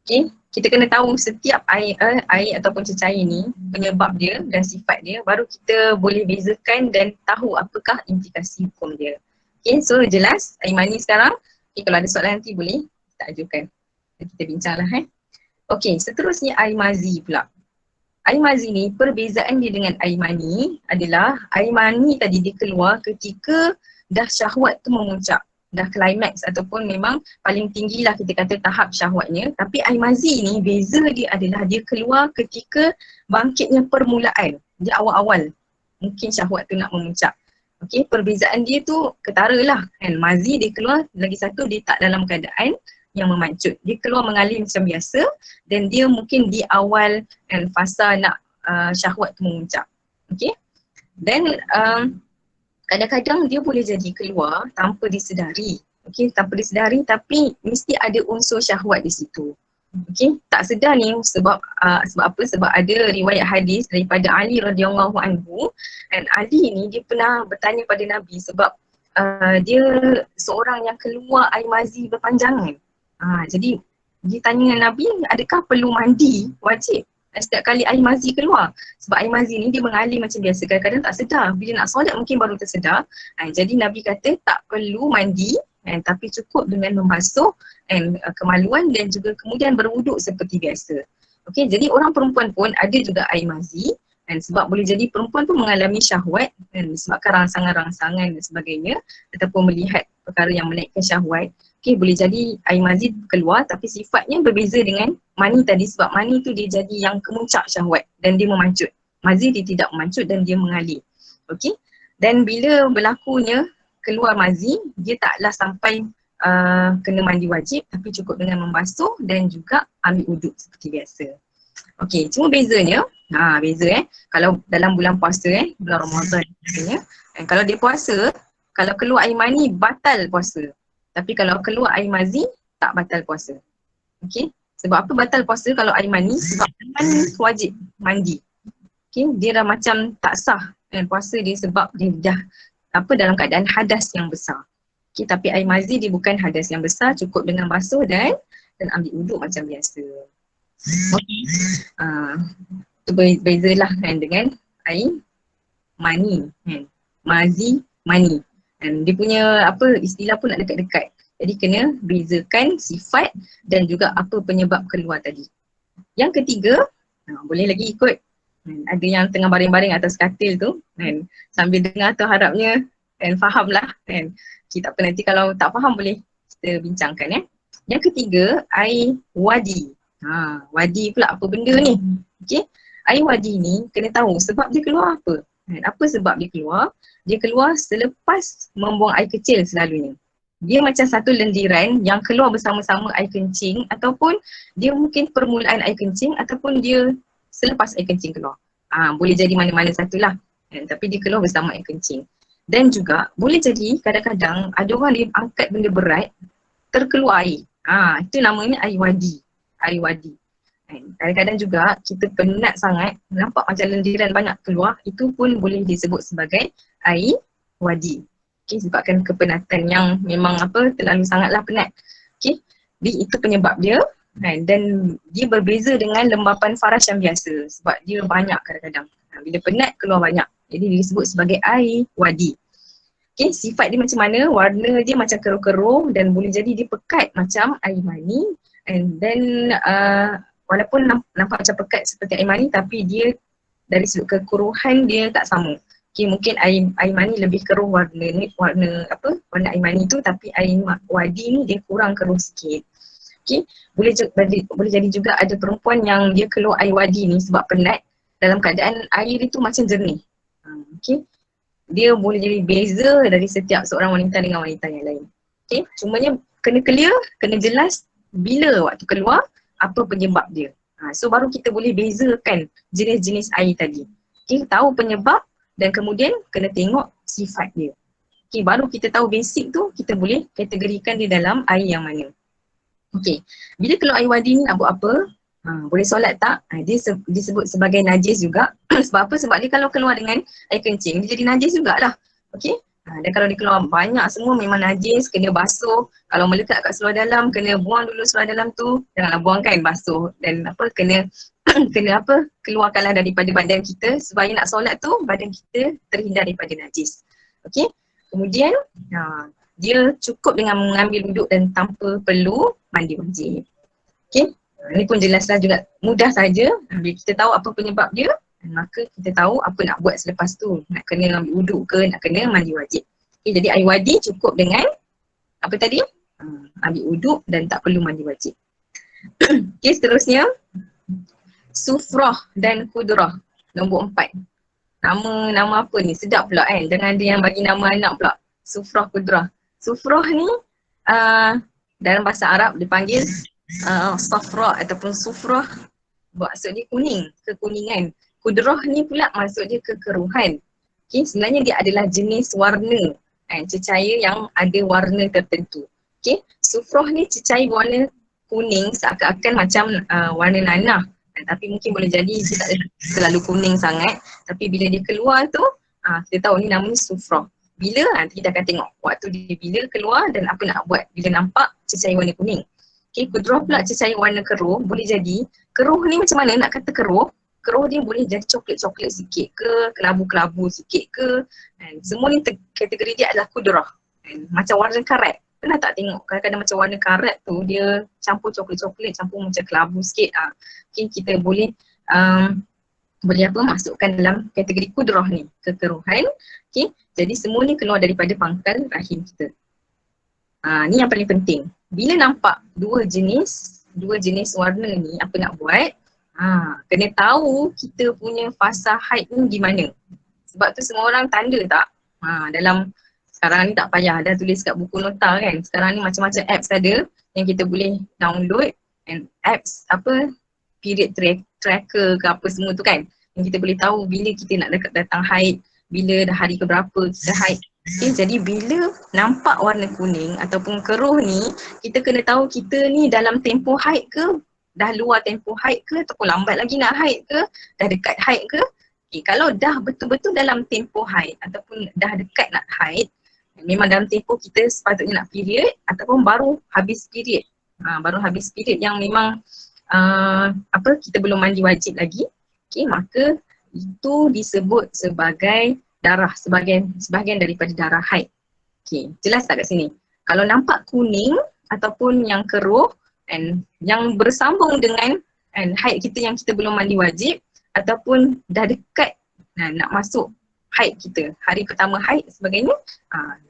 Okey, kita kena tahu setiap air ataupun cecair ni, penyebab dia dan sifat dia, baru kita boleh bezakan dan tahu apakah implikasi hukum dia. Okey, so jelas air mani sekarang. Okey, kalau ada soalan nanti boleh kita ajukan. Kita bincanglah Okey, seterusnya air mazi pula. Air mazi ni perbezaan dia dengan air mani adalah air mani tadi dia keluar ketika dah syahwat tu memuncak. Dah climax ataupun memang paling tinggilah kita kata tahap syahwatnya. Tapi air mazi ni beza dia adalah dia keluar ketika bangkitnya permulaan. Dia awal-awal mungkin syahwat tu nak memuncak. Okey, perbezaan dia tu ketara lah kan. Mazi dia keluar, lagi satu dia tak dalam keadaan yang memancut. Dia keluar mengalir macam biasa dan dia mungkin di awal kan fasa nak syahwat tu memuncak. Okey. Dan kadang-kadang dia boleh jadi keluar tanpa disedari. Okey, tanpa disedari tapi mesti ada unsur syahwat di situ. Okey, tak sedar ni sebab apa? Sebab ada riwayat hadis daripada Ali radhiyallahu anhu, dan Ali ni dia pernah bertanya pada Nabi sebab dia seorang yang keluar air mazi berpanjangan. Jadi dia tanya Nabi, adakah perlu mandi wajib setiap kali air mazi keluar? Sebab air mazi ni dia mengalir macam biasa, kadang-kadang tak sedar. Bila nak solat mungkin baru tersedar. Jadi Nabi kata tak perlu mandi, tapi cukup dengan membasuh kemaluan dan juga kemudian berwuduk seperti biasa. Okey, jadi orang perempuan pun ada juga air mazi, sebab boleh jadi perempuan pun mengalami syahwat disebabkan rangsangan-rangsangan dan sebagainya ataupun melihat perkara yang menaikkan syahwat. Okey, boleh jadi air mazi keluar tapi sifatnya berbeza dengan mani tadi, sebab mani tu dia jadi yang kemuncak syahwat dan dia memancut. Mazi dia tidak memancut dan dia mengalir. Okey, dan bila berlakunya keluar mazi, dia taklah sampai kena mandi wajib tapi cukup dengan membasuh dan juga ambil wuduk seperti biasa. Okey, cuma bezanya, kalau dalam bulan puasa bulan Ramadan misalnya, kalau dia puasa, kalau keluar air mani batal puasa. Tapi kalau keluar air mazi tak batal puasa. Okey, sebab apa batal puasa kalau air mani? Sebab air mani wajib mandi. Okey, dia dah macam tak sah puasa dia sebab dia dah dalam keadaan hadas yang besar. Okey, tapi air mazi dia bukan hadas yang besar, cukup dengan basuh dan ambil wuduk macam biasa. Okey. Tu bezalah dengan air mani mazi, mani. Dan dia punya istilah pun nak dekat-dekat. Jadi kena bezakan sifat dan juga apa penyebab keluar tadi. Yang ketiga, boleh lagi ikut. Ada yang tengah baring-baring atas katil tu sambil dengar tu harapnya fahamlah Okay, tak apa, nanti kalau tak faham boleh kita bincangkan Yang ketiga, air wadi. Wadi pula apa benda ni? Okey, air wadi ni kena tahu sebab dia keluar apa. Apa sebab dia keluar? Dia keluar selepas membuang air kecil selalunya. Dia macam satu lendiran yang keluar bersama-sama air kencing, ataupun dia mungkin permulaan air kencing ataupun dia selepas air kencing keluar. Boleh jadi mana-mana satulah. Tapi dia keluar bersama air kencing. Dan juga boleh jadi kadang-kadang ada orang dia angkat benda berat, terkeluar air. Itu namanya air wadi. Air wadi. Kadang-kadang juga kita penat sangat, nampak macam lendiran banyak keluar, itu pun boleh disebut sebagai air wadi. Okay, sebabkan kepenatan yang memang terlalu sangatlah penat. Okay, itu penyebab dia. Dan dia berbeza dengan lembapan faras yang biasa sebab dia banyak kadang-kadang. Bila penat keluar banyak. Jadi dia disebut sebagai air wadi. Okay, sifat dia macam mana? Warna dia macam keruh-keruh dan boleh jadi dia pekat macam air mani. And then walaupun nampak macam pekat seperti air mani tapi dia dari sudut kekuruhan dia tak sama. Okay, mungkin air mani lebih keruh warna air mani tu, tapi air wadi ni dia kurang keruh sikit. Okay, boleh jadi juga ada perempuan yang dia keluar air wadi ni sebab penat dalam keadaan air itu macam jernih. Okay, dia boleh jadi beza dari setiap seorang wanita dengan wanita yang lain. Okay, cumanya kena clear, kena jelas bila waktu keluar, apa penyebab dia. So baru kita boleh bezakan jenis-jenis air tadi. Okay, tahu penyebab dan kemudian kena tengok sifat dia. Okay, baru kita tahu basic tu, kita boleh kategorikan dia dalam air yang mana. Okay, bila keluar air wadi ni nak buat apa? Boleh solat tak? Dia disebut sebagai najis juga. Sebab apa? Sebab dia kalau keluar dengan air kencing, dia jadi najis jugalah. Okey? Dan kalau dia keluar banyak semua memang najis, kena basuh. Kalau melekat kat seluar dalam, kena buang dulu seluar dalam tu. Janganlah buang kan, basuh. Dan kena kena keluarkanlah daripada badan kita supaya nak solat tu badan kita terhindar daripada najis. Okey? Kemudian dia cukup dengan mengambil wuduk dan tanpa perlu mandi wajib. Okey? Ini pun jelaslah juga, mudah saja. Bila kita tahu apa penyebab dia, maka kita tahu apa nak buat selepas tu. Nak kena ambil wuduk ke, nak kena mandi wajib. Okay, jadi air wadi cukup dengan apa tadi? Ambil wuduk dan tak perlu mandi wajib. Okay, seterusnya sufrah dan kudrah. Nombor 4. Nama apa ni? Sedap pula kan? Jangan ada yang bagi nama anak pula. Sufrah, kudrah. Sufrah ni dalam bahasa Arab dipanggil safra ataupun sufrah, maksud dia kuning, kekuningan. Kudrah ni pula maksud dia kekeruhan. Okay, sebenarnya dia adalah jenis warna cecair yang ada warna tertentu. Okay, sufrah ni cecair warna kuning seakan-akan macam warna nanah. Tapi mungkin boleh jadi dia tak terlalu kuning sangat. Tapi bila dia keluar tu, kita tahu ni namanya sufrah. Bila kita akan tengok waktu dia bila keluar dan apa nak buat bila nampak cecair warna kuning. Okay, kudrah pula cecair warna keruh. Boleh jadi, keruh ni macam mana nak kata keruh? Keruh dia boleh jadi coklat-coklat sikit ke, kelabu-kelabu sikit ke. Semua ni kategori dia adalah kudrah. Macam warna karat. Pernah tak tengok kadang-kadang macam warna karat tu dia campur coklat-coklat, campur macam kelabu sikit. Okay, kita boleh masukkan dalam kategori kudrah ni, kekeruhan. Okay, jadi semua ni keluar daripada pangkal rahim kita. Ni yang paling penting. Bila nampak dua jenis warna ni, apa nak buat? Kena tahu kita punya fasa haid ni di mana. Sebab tu semua orang tanda tak? Dalam sekarang ni tak payah dah tulis kat buku nota kan. Sekarang ni macam-macam apps ada yang kita boleh download, and apps period tracker ke apa semua tu kan. Yang kita boleh tahu bila kita nak datang haid, bila dah hari keberapa kita haid. Okay, jadi bila nampak warna kuning ataupun keruh ni, kita kena tahu kita ni dalam tempoh haid ke, dah luar tempoh haid ke, ataupun lambat lagi nak haid ke, dah dekat haid ke. Okay, kalau dah betul-betul dalam tempoh haid ataupun dah dekat nak haid, memang dalam tempoh kita sepatutnya nak period ataupun baru habis period. Baru habis period yang memang kita belum mandi wajib lagi. Okay, maka itu disebut sebagai darah, sebahagian daripada darah haid. Okay, jelas tak kat sini? Kalau nampak kuning ataupun yang keruh yang bersambung dengan haid kita yang kita belum mandi wajib ataupun dah dekat nak masuk haid kita, hari pertama haid sebagainya,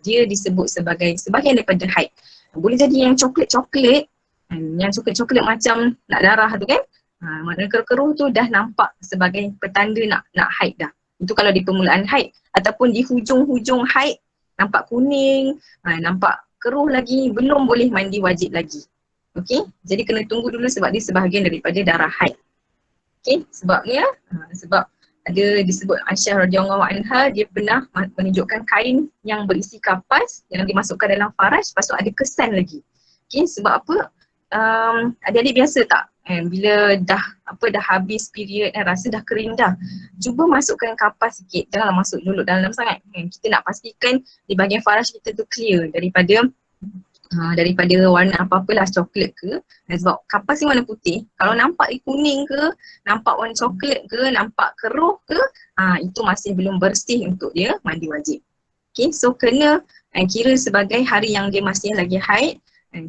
dia disebut sebagai sebahagian daripada haid. Boleh jadi yang coklat-coklat, yang coklat-coklat macam nak darah tu kan, maknanya keruh tu dah nampak sebagai petanda nak haid dah. Itu kalau di permulaan haid, ataupun di hujung-hujung haid nampak kuning, nampak keruh lagi, belum boleh mandi wajib lagi. Okey, jadi kena tunggu dulu sebab dia sebahagian daripada darah haid. Okey, sebabnya sebab ada disebut Aisyah radhiyallahu anha, dia pernah menunjukkan kain yang berisi kapas yang dimasukkan dalam faraj, lepas tu ada kesan lagi. Okey, sebab apa? Adik-adik biasa tak? Bila dah habis period rasa dah kering dah, cuba masukkan kapas sikit, janganlah masuk luluk dalam sangat. Kita nak pastikan di bahagian faraj kita tu clear daripada warna apa-apalah, coklat ke. Sebab kapas ni warna putih, kalau nampak kuning ke, nampak warna coklat ke, nampak keruh ke, itu masih belum bersih untuk dia mandi wajib. Okay, so kena kira sebagai hari yang dia masih lagi haid.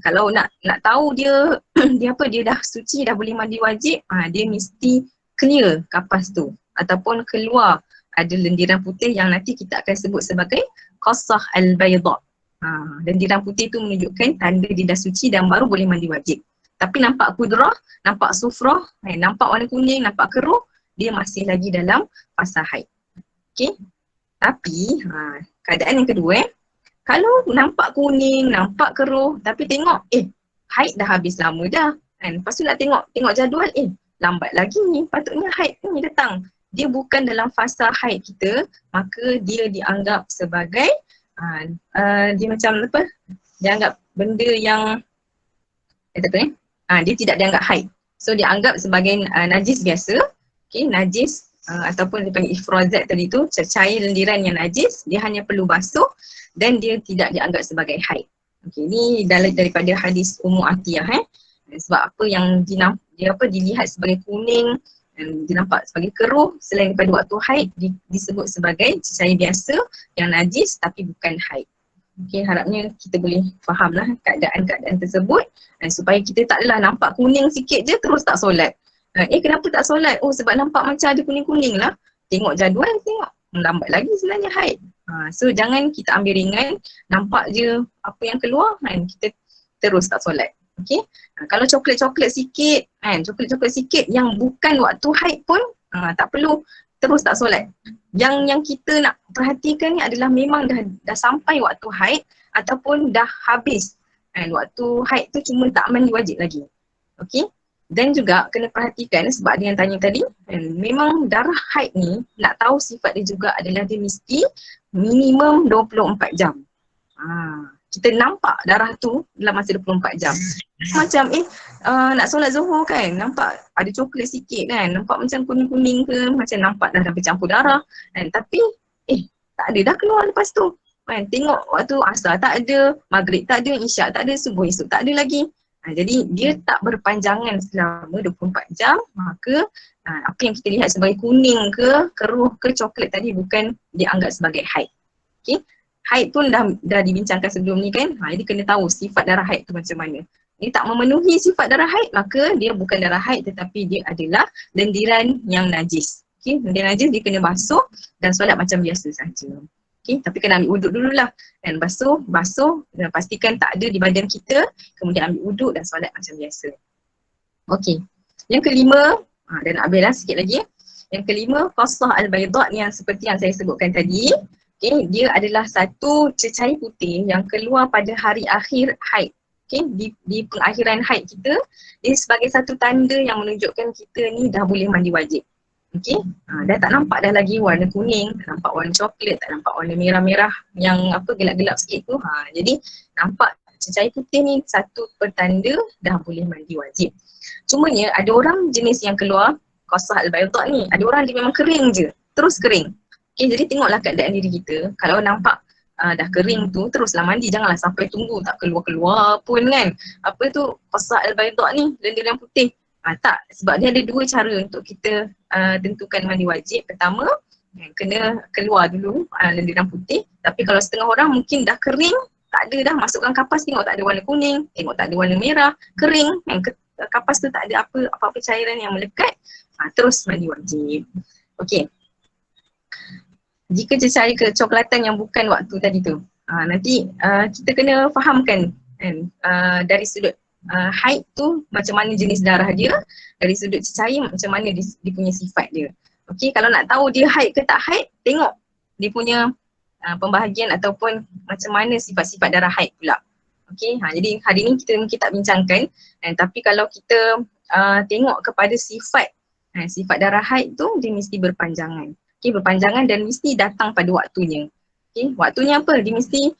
Kalau nak tahu dia dia dah suci, dah boleh mandi wajib, dia mesti clear kapas tu ataupun keluar ada lendiran putih yang nanti kita akan sebut sebagai qassah al-bayda. Lendiran putih tu menunjukkan tanda dia dah suci dan baru boleh mandi wajib. Tapi nampak kudrah, nampak sufrah, nampak warna kuning, nampak keruh, dia masih lagi dalam fasa haid. Okey. Tapi keadaan yang kedua, kalau nampak kuning, nampak keruh, tapi tengok haid dah habis lama dah. Lepas tu nak tengok jadual, lambat lagi ni, patutnya haid ni datang. Dia bukan dalam fasa haid kita, maka dia dianggap sebagai dia macam dia anggap benda yang dia tidak dianggap haid. So dianggap sebagai najis biasa. Okay, najis ataupun dipanggil ifrazat tadi tu, cecair lendiran yang najis, dia hanya perlu basuh dan dia tidak dianggap sebagai haid. Okay, ni daripada hadis Ummu Atiyah sebab apa yang dilihat sebagai kuning dan dinampak sebagai keruh selain daripada waktu haid disebut sebagai cecair biasa yang najis tapi bukan haid. Okay, harapnya kita boleh fahamlah keadaan-keadaan tersebut supaya kita tak adalah nampak kuning sikit je terus tak solat. Kenapa tak solat? Oh sebab nampak macam ada kuning-kuning lah. Tengok jadual, tengok lambat lagi sebenarnya haid. So jangan kita ambil ringan, nampak je apa yang keluar kita terus tak solat. Okay. Kalau coklat-coklat sikit, coklat-coklat sikit yang bukan waktu haid pun tak perlu terus tak solat. Yang kita nak perhatikan ni adalah memang dah sampai waktu haid ataupun dah habis. Waktu haid tu cuma tak mandi wajib lagi. Okay. Dan juga kena perhatikan sebab ada yang tanya tadi, memang darah haid ni nak tahu sifat dia juga adalah dia mesti minimum 24 jam. Kita nampak darah tu dalam masa 24 jam. Macam nak solat zuhur kan, nampak ada coklat sikit kan, nampak macam kuning-kuning ke, macam nampak dah bercampur darah tapi tak ada dah keluar lepas tu. Tengok waktu asar tak ada, maghrib tak ada, isyak tak ada, subuh esok tak ada lagi. Jadi dia tak berpanjangan selama 24 jam, maka apa yang kita lihat sebagai kuning ke, keruh ke, coklat tadi bukan dianggap sebagai haid. Okay. Haid pun dah dibincangkan sebelum ni kan, jadi kena tahu sifat darah haid tu macam mana. Dia tak memenuhi sifat darah haid, maka dia bukan darah haid tetapi dia adalah lendiran yang najis. Okay. Lendiran najis dia kena basuh dan solat macam biasa saja. Okay, tapi kena ambil wuduk dululah dan basuh dan pastikan tak ada di badan kita, kemudian ambil wuduk dan solat macam biasa. Okey. Yang kelima, dan habislah sikit lagi. Yang kelima, qasah al-bayda ni yang seperti yang saya sebutkan tadi. Okey, dia adalah satu cecair putih yang keluar pada hari akhir haid. Okey, di pengakhiran haid kita, dia sebagai satu tanda yang menunjukkan kita ni dah boleh mandi wajib. Okey, dah tak nampak dah lagi warna kuning, tak nampak warna coklat, tak nampak warna merah-merah yang gelap-gelap sikit tu. Jadi nampak cecair putih ni satu pertanda dah boleh mandi wajib. Cumanya ada orang jenis yang keluar qasah al-bayda ni, ada orang dia memang kering je, terus kering. Okey, jadi tengoklah keadaan diri kita. Kalau nampak dah kering tu teruslah mandi, janganlah sampai tunggu tak keluar-keluar pun kan. Apa tu qasah al-bayda ni, lendiran putih. Tak, sebab dia ada dua cara untuk kita tentukan mandi wajib. Pertama, kena keluar dulu lendiran putih. Tapi kalau setengah orang mungkin dah kering, tak ada dah, masukkan kapas tengok tak ada warna kuning, tengok tak ada warna merah, kering, kapas tu tak ada apa-apa cairan yang melekat, terus mandi wajib. Okey. Jika cecair kecoklatan yang bukan waktu tadi tu, nanti kita kena fahamkan dari sudut haid tu macam mana jenis darah dia, dari sudut cecair macam mana dia punya sifat dia. Okey, kalau nak tahu dia haid ke tak haid, tengok dia punya pembahagian ataupun macam mana sifat-sifat darah haid pula. Okey, jadi hari ni kita tak bincangkan, tapi kalau kita tengok kepada sifat darah haid tu, dia mesti berpanjangan. Okey, berpanjangan dan mesti datang pada waktunya. Okay, waktunya apa? Dia mesti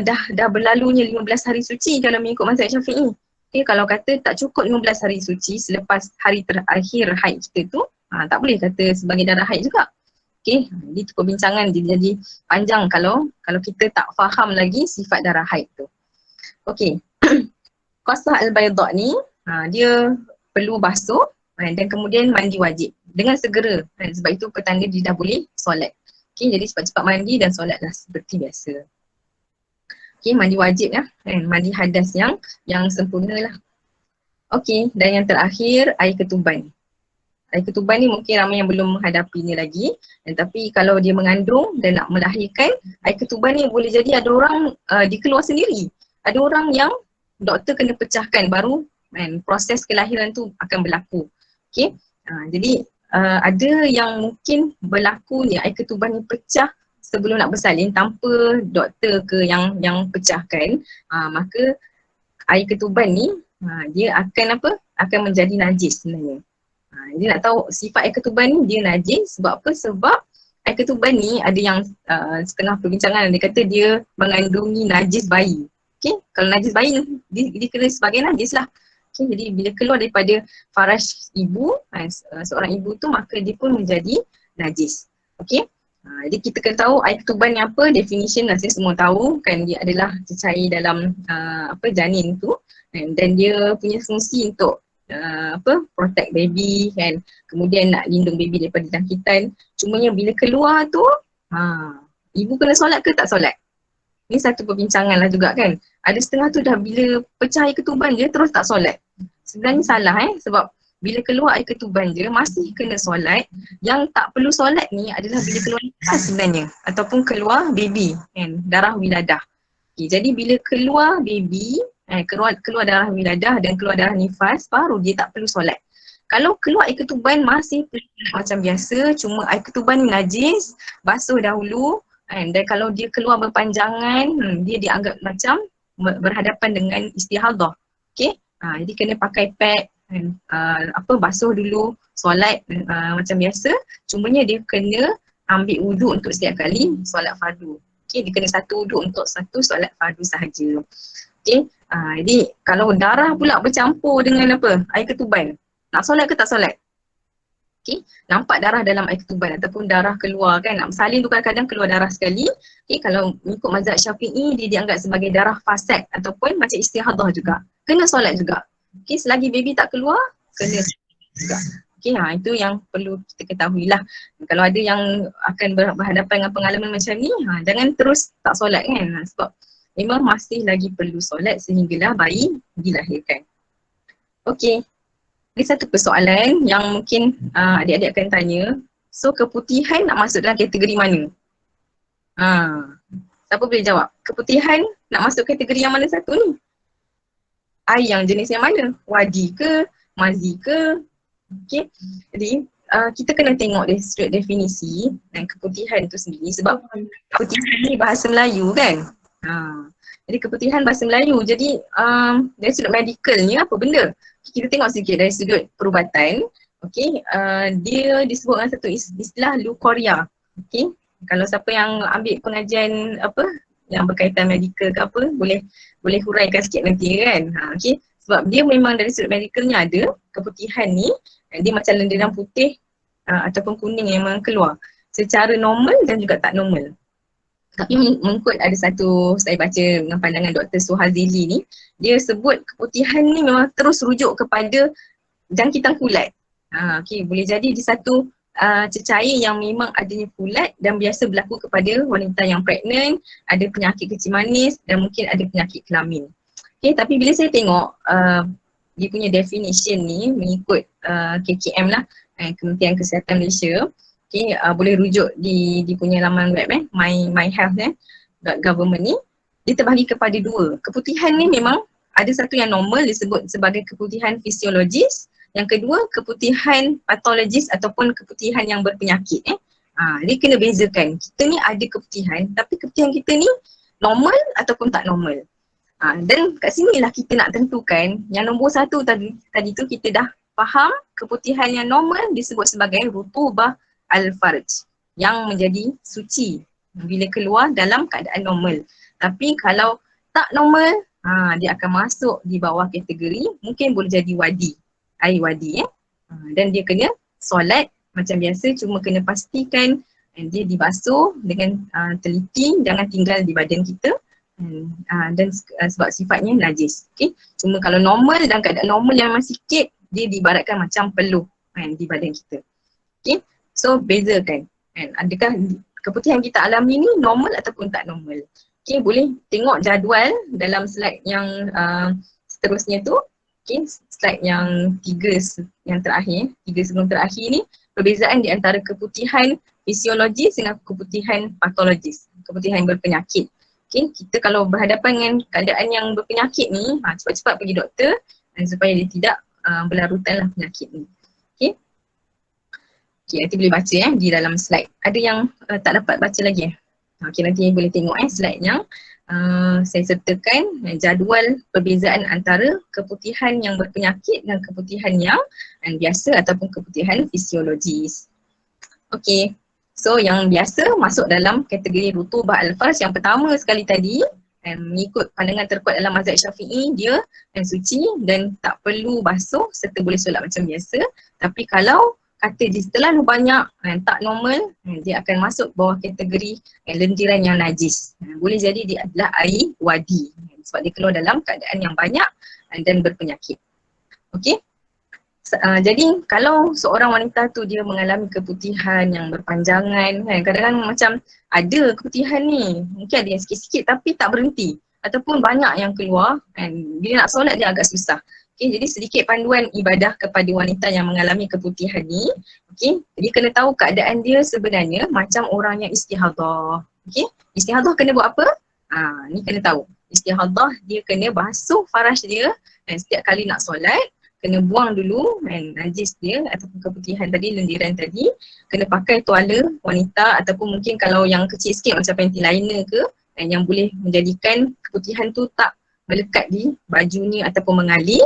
dah berlalunya 15 hari suci kalau mengikut mazhab Syafi'i. Okay, kalau kata tak cukup 15 hari suci selepas hari terakhir haid kita tu, tak boleh kata sebagai darah haid juga. Okay, jadi perbincangan jadi panjang kalau kita tak faham lagi sifat darah haid tu. Okay, qasah al-bayda ni, dia perlu basuh dan kemudian mandi wajib dengan segera. Sebab itu petanda dia dah boleh solat. Okay, jadi cepat-cepat mandi dan solatlah seperti biasa. Okay, mandi wajib lah, mandi hadas yang sempurna lah. Okay, dan yang terakhir air ketuban. Air ketuban ni mungkin ramai yang belum menghadapi ni lagi, tapi kalau dia mengandung dan nak melahirkan, air ketuban ni boleh jadi ada orang dikeluar sendiri. Ada orang yang doktor kena pecahkan baru proses kelahiran tu akan berlaku. Okay, jadi ada yang mungkin berlakunya air ketuban ni pecah sebelum nak bersalin tanpa doktor ke yang pecahkan, maka air ketuban ni dia akan menjadi najis sebenarnya. Dia nak tahu sifat air ketuban ni dia najis sebab apa? Sebab air ketuban ni ada yang setengah perbincangan dia kata dia mengandungi najis bayi. Okay, kalau najis bayi dia kena sebagai najis lah. Okay, jadi bila keluar daripada faraj ibu, seorang ibu tu, maka dia pun menjadi najis. Okay. Jadi kita kena tahu air ketuban ni apa, definition lah, saya semua tahu kan, dia adalah cecair dalam janin tu, dan dia punya fungsi untuk protect baby kan, kemudian nak lindung baby daripada jangkitan. Cumanya bila keluar tu, ibu kena solat ke tak solat? Ni satu perbincangan lah juga kan. Ada setengah tu dah bila pecah air ketuban je terus tak solat. Sebenarnya salah sebab bila keluar air ketuban je masih kena solat. Yang tak perlu solat ni adalah bila keluar nifas sebenarnya, ataupun keluar baby kan, darah wiladah. Okay, jadi bila keluar baby, keluar darah wiladah dan keluar darah nifas, baru dia tak perlu solat. Kalau keluar air ketuban masih perlu macam biasa, cuma air ketuban ni najis, basuh dahulu, dan kalau dia keluar berpanjangan, dia dianggap macam berhadapan dengan istihadah. Okay, jadi kena pakai pad, basuh dulu, solat macam biasa, cumanya dia kena ambil wuduk untuk setiap kali solat fardu. Okay, dia kena satu wuduk untuk satu solat fardu sahaja. Okay, jadi kalau darah pula bercampur dengan air ketuban, nak solat ke tak solat? Okay, nampak darah dalam air ketuban ataupun darah keluar kan, nak bersalin tu kadang-kadang keluar darah sekali. Okay, kalau ikut mazhab Syafi'i, dia dianggap sebagai darah fasad ataupun macam istihadah juga, kena solat juga. Okay, selagi baby tak keluar, kena juga. Okay, itu yang perlu kita ketahui lah. Kalau ada yang akan berhadapan dengan pengalaman macam ni, jangan terus tak solat kan, sebab memang masih lagi perlu solat sehinggalah bayi dilahirkan. Okay, ada satu persoalan yang mungkin adik-adik akan tanya. So keputihan nak masuk dalam kategori mana? Siapa boleh jawab? Keputihan nak masuk kategori yang mana satu ni? Air yang jenis yang mana? Wadi ke? Mazi ke? Okay. Jadi kita kena tengok dari sudut definisi dan keputihan tu sendiri, sebab keputihan ni bahasa Melayu kan? Jadi keputihan bahasa Melayu. Jadi dari sudut medical ni apa benda? Kita tengok sedikit dari sudut perubatan. Okay. Dia disebut dengan satu istilah leukoria. Okay. Kalau siapa yang ambil pengajian yang berkaitan medical ke apa, boleh huraikan sikit nanti kan. Okay. Sebab dia memang dari sudut medicalnya ada keputihan ni, dia macam lendiran putih ataupun kuning yang memang keluar secara normal dan juga tak normal. Tapi mengikut ada satu, saya baca dengan pandangan Dr. Suhazili ni, dia sebut keputihan ni memang terus rujuk kepada jangkitan kulat. Okay, boleh jadi di satu cecair yang memang adanya kulat dan biasa berlaku kepada wanita yang pregnant, ada penyakit kencing manis dan mungkin ada penyakit kelamin. Okay, tapi bila saya tengok dia punya definition ni mengikut KKM lah, Kementerian Kesihatan Malaysia. Okay, boleh rujuk di punya laman web my health .government ni, dia terbahagi kepada dua. Keputihan ni memang ada satu yang normal disebut sebagai keputihan fisiologis, yang kedua keputihan patologis ataupun keputihan yang berpenyakit. Dia kena bezakan, kita ni ada keputihan tapi keputihan kita ni normal ataupun tak normal. Dan kat sinilah kita nak tentukan yang nombor satu tadi tu kita dah faham keputihan yang normal disebut sebagai rutubah al-farj yang menjadi suci bila keluar dalam keadaan normal. Tapi kalau tak normal, dia akan masuk di bawah kategori mungkin boleh jadi wadi, air wadi dan dia kena solat macam biasa, cuma kena pastikan dia dibasuh dengan teliti, jangan tinggal di badan kita dan sebab sifatnya najis. Okay? Cuma kalau normal dan keadaan normal yang masih sikit, dia diibaratkan macam peluh di badan kita. Okay? So bezakan, adakah keputihan kita alami ni normal ataupun tak normal. Okay, boleh tengok jadual dalam slide yang seterusnya tu. Okay, slide yang tiga sebelum terakhir ni, perbezaan di antara keputihan fisiologis dengan keputihan patologis, keputihan berpenyakit. Okay, kita kalau berhadapan dengan keadaan yang berpenyakit ni, cepat-cepat pergi doktor supaya dia tidak berlarutan lah penyakit ni. Okay. Okay, nanti boleh baca di dalam slide. Ada yang tak dapat baca lagi Okay, nanti boleh tengok slide yang saya sertakan jadual perbezaan antara keputihan yang berpenyakit dan keputihan yang biasa ataupun keputihan fisiologis. Okay, so yang biasa masuk dalam kategori rutubah al-farj yang pertama sekali tadi, mengikut pandangan terkuat dalam mazhab Syafi'i, dia suci dan tak perlu basuh serta boleh solat macam biasa. Tapi kalau kata dia terlalu banyak tak normal, dia akan masuk bawah kategori lendiran yang najis. Boleh jadi dia adalah air wadi sebab dia keluar dalam keadaan yang banyak dan berpenyakit. Okey. Jadi kalau seorang wanita tu dia mengalami keputihan yang berpanjangan kan, kadang-kadang macam ada keputihan ni, mungkin ada yang sikit-sikit tapi tak berhenti ataupun banyak yang keluar kan, bila nak solat dia agak susah. Okay, jadi sedikit panduan ibadah kepada wanita yang mengalami keputihan ni. Okay, jadi kena tahu keadaan dia sebenarnya macam orang yang istihadah. Okay, istihadah kena buat apa? Ni kena tahu. Istihadah dia kena basuh faraj dia dan setiap kali nak solat kena buang dulu najis dia ataupun keputihan tadi, lendiran tadi. Kena pakai tuala wanita ataupun mungkin kalau yang kecil sikit macam panty liner ke yang boleh menjadikan keputihan tu tak melekat di baju ni ataupun mengalir.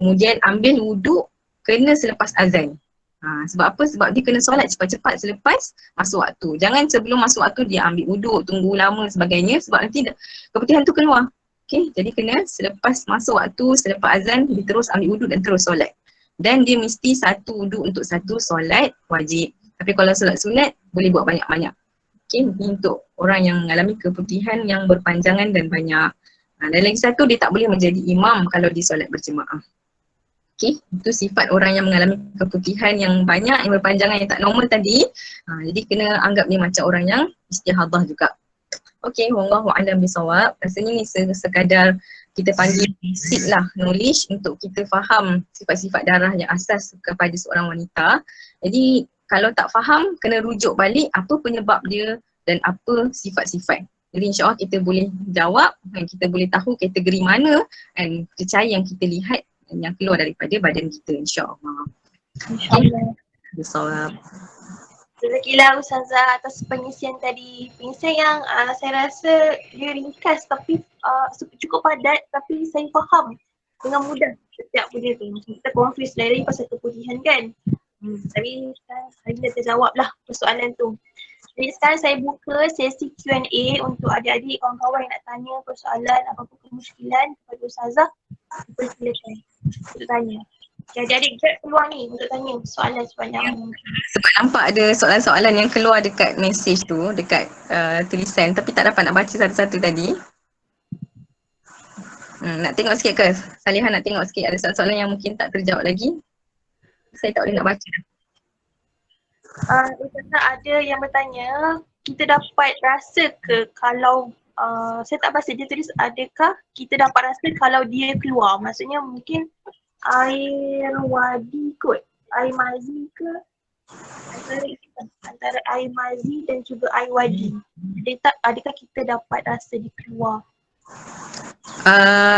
Kemudian ambil wuduk kena selepas azan. Sebab apa? Sebab dia kena solat cepat-cepat selepas masuk waktu. Jangan sebelum masuk waktu dia ambil wuduk, tunggu lama sebagainya sebab nanti keputihan tu keluar. Okay, jadi kena selepas masuk waktu, selepas azan, dia terus ambil wuduk dan terus solat. Dan dia mesti satu wuduk untuk satu solat wajib. Tapi kalau solat sunat, boleh buat banyak-banyak. Okay, ini untuk orang yang mengalami keputihan yang berpanjangan dan banyak. Dan lagi satu, dia tak boleh menjadi imam kalau dia solat berjemaah. Okay, itu sifat orang yang mengalami keputihan yang banyak, yang berpanjangan, yang tak normal tadi. Jadi kena anggap dia macam orang yang istihadah juga. Okay, wallahu a'lam bisawab. Rasanya ni sekadar kita panggil basic lah knowledge untuk kita faham sifat-sifat darah yang asas kepada seorang wanita. Jadi kalau tak faham, kena rujuk balik apa penyebab dia dan apa sifat-sifat. Jadi insyaAllah kita boleh jawab dan kita boleh tahu kategori mana dan cecair yang kita lihat yang keluar daripada badan kita, insyaAllah.
InsyaAllah.
Bisawab.
Jazakallah Ustazah atas pengisian tadi. Pengisian yang saya rasa dia ringkas tapi cukup padat tapi saya faham dengan mudah setiap benda tu. Macam kita confuse lain-lain pasal keputihan kan. Tapi hari ni dah terjawab lah persoalan tu. Jadi sekarang saya buka sesi Q&A untuk adik-adik kawan-kawan yang nak tanya persoalan apa-apa kemusykilan kepada Ustazah. Silakan untuk tanya. Adik-adik grab peluang ni untuk tanya soalan-soalan yang
Sebab nampak ada soalan-soalan yang keluar dekat message tu, dekat tulisan tapi tak dapat nak baca satu-satu tadi. Nak tengok sikit ke? Salihah nak tengok sikit ada soalan-soalan yang mungkin tak terjawab lagi. Saya tak boleh nak baca.
Ustazah ada yang bertanya, kita dapat rasa ke kalau saya tak baca dia tulis adakah kita dapat rasa kalau dia keluar? Maksudnya mungkin air wadi kot, air mazi ke antara air mazi dan juga air wadi. Adakah kita dapat rasa dia keluar?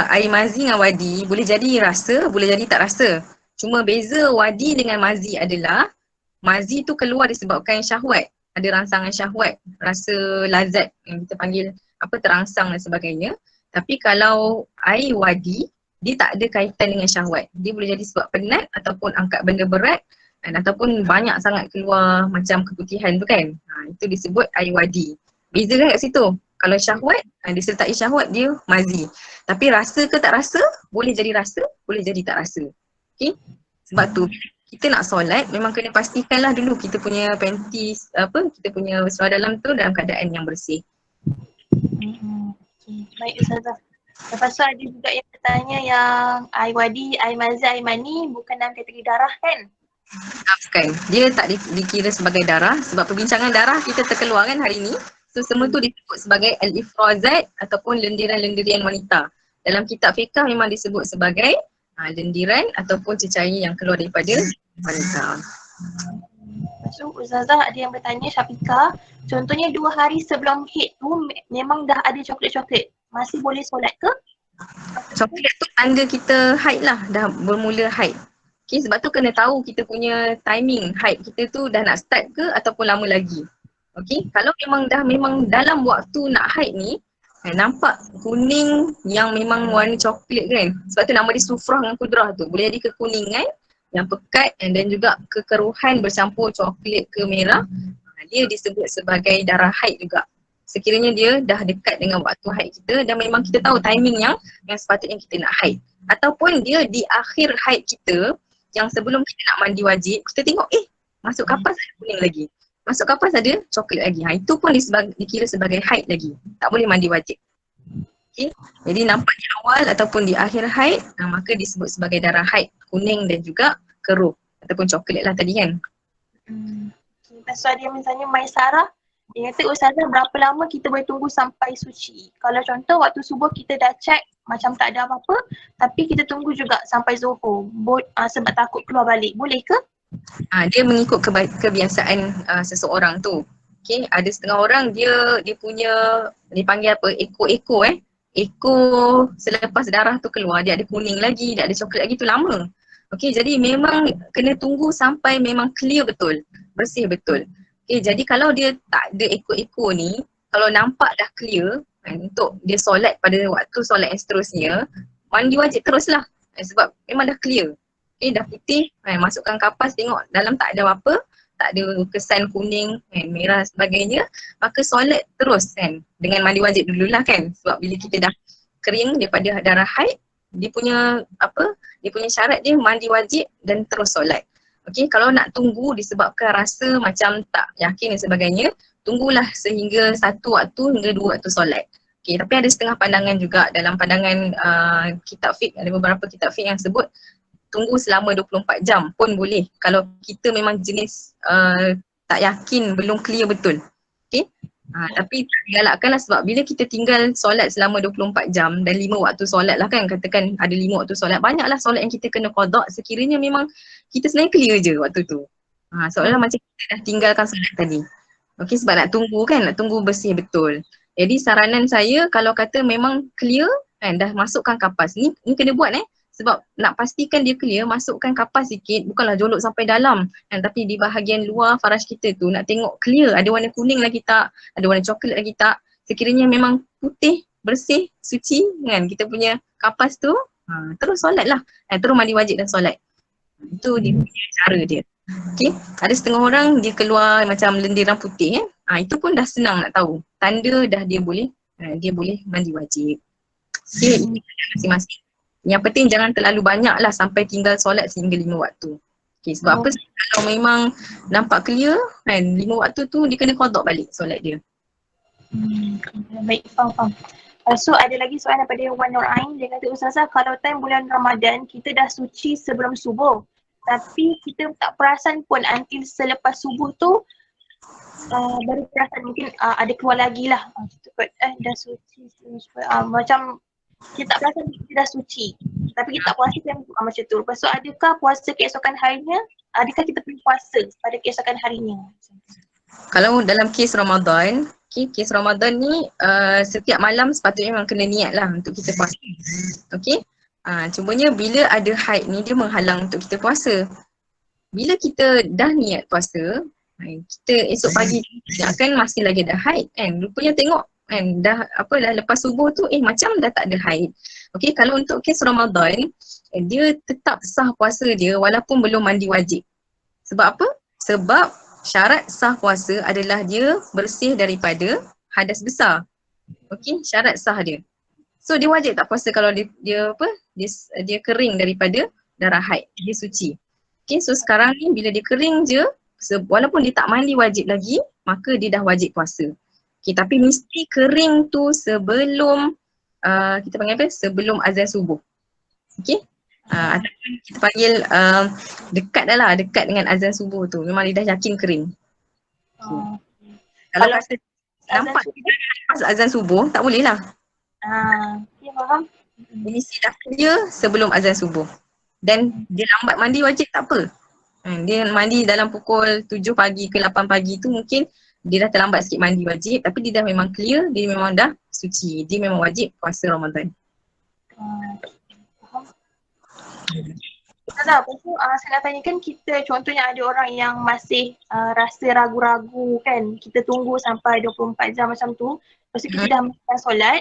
Air mazi dengan wadi boleh jadi rasa, boleh jadi tak rasa. Cuma beza wadi dengan mazi adalah mazi tu keluar disebabkan syahwat, ada rangsangan syahwat, rasa lazat yang kita panggil apa terangsang dan sebagainya. Tapi kalau air wadi dia tak ada kaitan dengan syahwat. Dia boleh jadi sebab penat ataupun angkat benda berat ataupun banyak sangat keluar macam keputihan tu kan. Itu disebut air wadi. Beza kan kat situ. Kalau syahwat, disertai syahwat dia mazi. Tapi rasa ke tak rasa, boleh jadi rasa, boleh jadi tak rasa. Okay. Sebab tu kita nak solat memang kena pastikanlah dulu kita punya panty kita punya seluar dalam tu dalam keadaan yang bersih.
Okay. Baik Ustazah. Lepas tu ada juga yang bertanya yang air wadi, air mazi, air mani bukan dalam kategori darah kan?
Bukan. Dia tak dikira sebagai darah sebab perbincangan darah kita terkeluar kan hari ni. So semua tu disebut sebagai al-ifrazat ataupun lendiran-lendirian wanita. Dalam kitab fiqh memang disebut sebagai lendiran ataupun cecair yang keluar daripada wanita.
Lepas tu Ustazah ada yang bertanya Syafiqah, contohnya 2 hari sebelum haid tu memang dah ada coklat-coklat. Masih boleh solat ke?
Coklat tu tanda kita haid lah, dah bermula haid. Okay, sebab tu kena tahu kita punya timing haid kita tu dah nak start ke ataupun lama lagi. Okay, kalau memang dalam waktu nak haid ni nampak kuning yang memang warna coklat kan. Sebab tu nama dia sufrah dengan kudrah tu. Boleh jadi kekuningan yang pekat dan juga kekeruhan bercampur coklat ke merah. Dia disebut sebagai darah haid juga. sekiranya dia dah dekat dengan waktu haid kita dan memang kita tahu timing yang sepatutnya kita nak haid. Ataupun dia di akhir haid kita yang sebelum kita nak mandi wajib, kita tengok masuk kapas ada kuning lagi. Masuk kapas ada coklat lagi. Itu pun dikira sebagai haid lagi. Tak boleh mandi wajib. Okay. Jadi nampak di awal ataupun di akhir haid, maka disebut sebagai darah haid kuning dan juga keruh ataupun coklat lah tadi kan.
Lepas tu ada misalnya Maisarah, dia kata Ustazah berapa lama kita boleh tunggu sampai suci? Kalau contoh waktu subuh kita dah check macam tak ada apa-apa, tapi kita tunggu juga sampai Zuhur sebab takut keluar balik, boleh ke?
Dia mengikut kebiasaan seseorang tu. Okay, ada setengah orang dia punya, dipanggil apa, ekor selepas darah tu keluar dia ada kuning lagi, dia ada coklat lagi, tu lama. Okay, jadi memang kena tunggu sampai memang clear betul, bersih betul. Okay, jadi kalau dia tak ada ekor-ekor ni, kalau nampak dah clear untuk dia solat pada waktu solat yang seterusnya, mandi wajib teruslah sebab memang dah clear. Okay, dah putih, masukkan kapas, tengok dalam tak ada apa-apa, tak ada kesan kuning, merah sebagainya, maka solat terus kan dengan mandi wajib dululah kan, sebab bila kita dah kering daripada darah haid, dia punya syarat dia mandi wajib dan terus solat. Okay, kalau nak tunggu disebabkan rasa macam tak yakin dan sebagainya, tunggulah sehingga 1 waktu hingga 2 waktu solat. Okay, tapi ada setengah pandangan juga dalam pandangan kitab fiqh, ada beberapa kitab fiqh yang sebut tunggu selama 24 jam pun boleh kalau kita memang jenis tak yakin, belum clear betul. Okay, tapi galakkanlah sebab bila kita tinggal solat selama 24 jam dan 5 waktu solat lah kan, katakan ada 5 waktu solat, banyaklah solat yang kita kena qada sekiranya memang kita sebenarnya clear je waktu tu. Seolah-olah macam kita dah tinggalkan solat tadi. Okay, sebab nak tunggu kan, nak tunggu bersih betul. Jadi saranan saya kalau kata memang clear kan, dah masukkan kapas, ni kena buat sebab nak pastikan dia clear, masukkan kapas sikit, bukanlah jolok sampai dalam kan, tapi di bahagian luar faraj kita tu nak tengok clear, ada warna kuning lagi tak, ada warna coklat lagi tak. Sekiranya memang putih, bersih, suci kan kita punya kapas tu, terus solat lah, terus mandi wajib dan solat. Itu dia punya cara dia. Okay, ada setengah orang dia keluar macam lendiran putih itu pun dah senang nak tahu, tanda dah dia boleh mandi wajib. Okay, ini masing-masing. Yang penting jangan terlalu banyak lah sampai tinggal solat sehingga 5 waktu. Okay, sebab apa? Kalau memang nampak clear kan, 5 waktu tu dia kena qada balik solat dia.
Baik, faham. So ada lagi soalan daripada Wan Nur Ain, dia kata Ustazah kalau time bulan Ramadan kita dah suci sebelum subuh, tapi kita tak perasan pun until selepas subuh tu baru perasan mungkin ada keluar lagi lah. Kita dah suci macam kita tak perasan kita dah suci, tapi kita tak puasa kan macam tu. Lepas tu adakah puasa keesokan harinya, adakah kita perlu puasa pada keesokan harinya?
Kalau dalam kes Ramadan, kes Ramadan ni setiap malam sepatutnya memang kena niat lah untuk kita puasa. Okay, cumanya bila ada haid ni dia menghalang untuk kita puasa. Bila kita dah niat puasa, kita esok pagi kan masih lagi ada haid kan, rupanya tengok kan dah lepas subuh tu macam dah tak ada haid. Okey, kalau untuk kes Ramadan dia tetap sah puasa dia walaupun belum mandi wajib. Sebab apa? Sebab syarat sah puasa adalah dia bersih daripada hadas besar. Okey, syarat sah dia. So dia wajib tak puasa kalau dia kering daripada darah haid, dia suci. Okey, so sekarang ni bila dia kering je, walaupun dia tak mandi wajib lagi, maka dia dah wajib puasa. Okay, tapi mesti kering tu sebelum kita panggil apa? Sebelum azan subuh. Okay? Ataupun kita panggil dekat dah lah, dekat dengan azan subuh tu. Memang dia dah yakin kering. Okay. Kalau rasa nampak lepas azan subuh, tak boleh lah.
Ya, faham.
Mesti dah clear sebelum azan subuh. Dan dia lambat mandi wajib tak apa. Dia mandi dalam pukul 7 pagi ke 8 pagi tu mungkin dia dah terlambat sikit mandi wajib, tapi dia dah memang clear, dia memang dah suci, dia memang wajib puasa Ramadan.
Ustazah, lepas tu saya nak tanyakan kita contohnya ada orang yang masih rasa ragu-ragu kan, kita tunggu sampai 24 jam macam tu, lepas tu kita dah melakukan solat,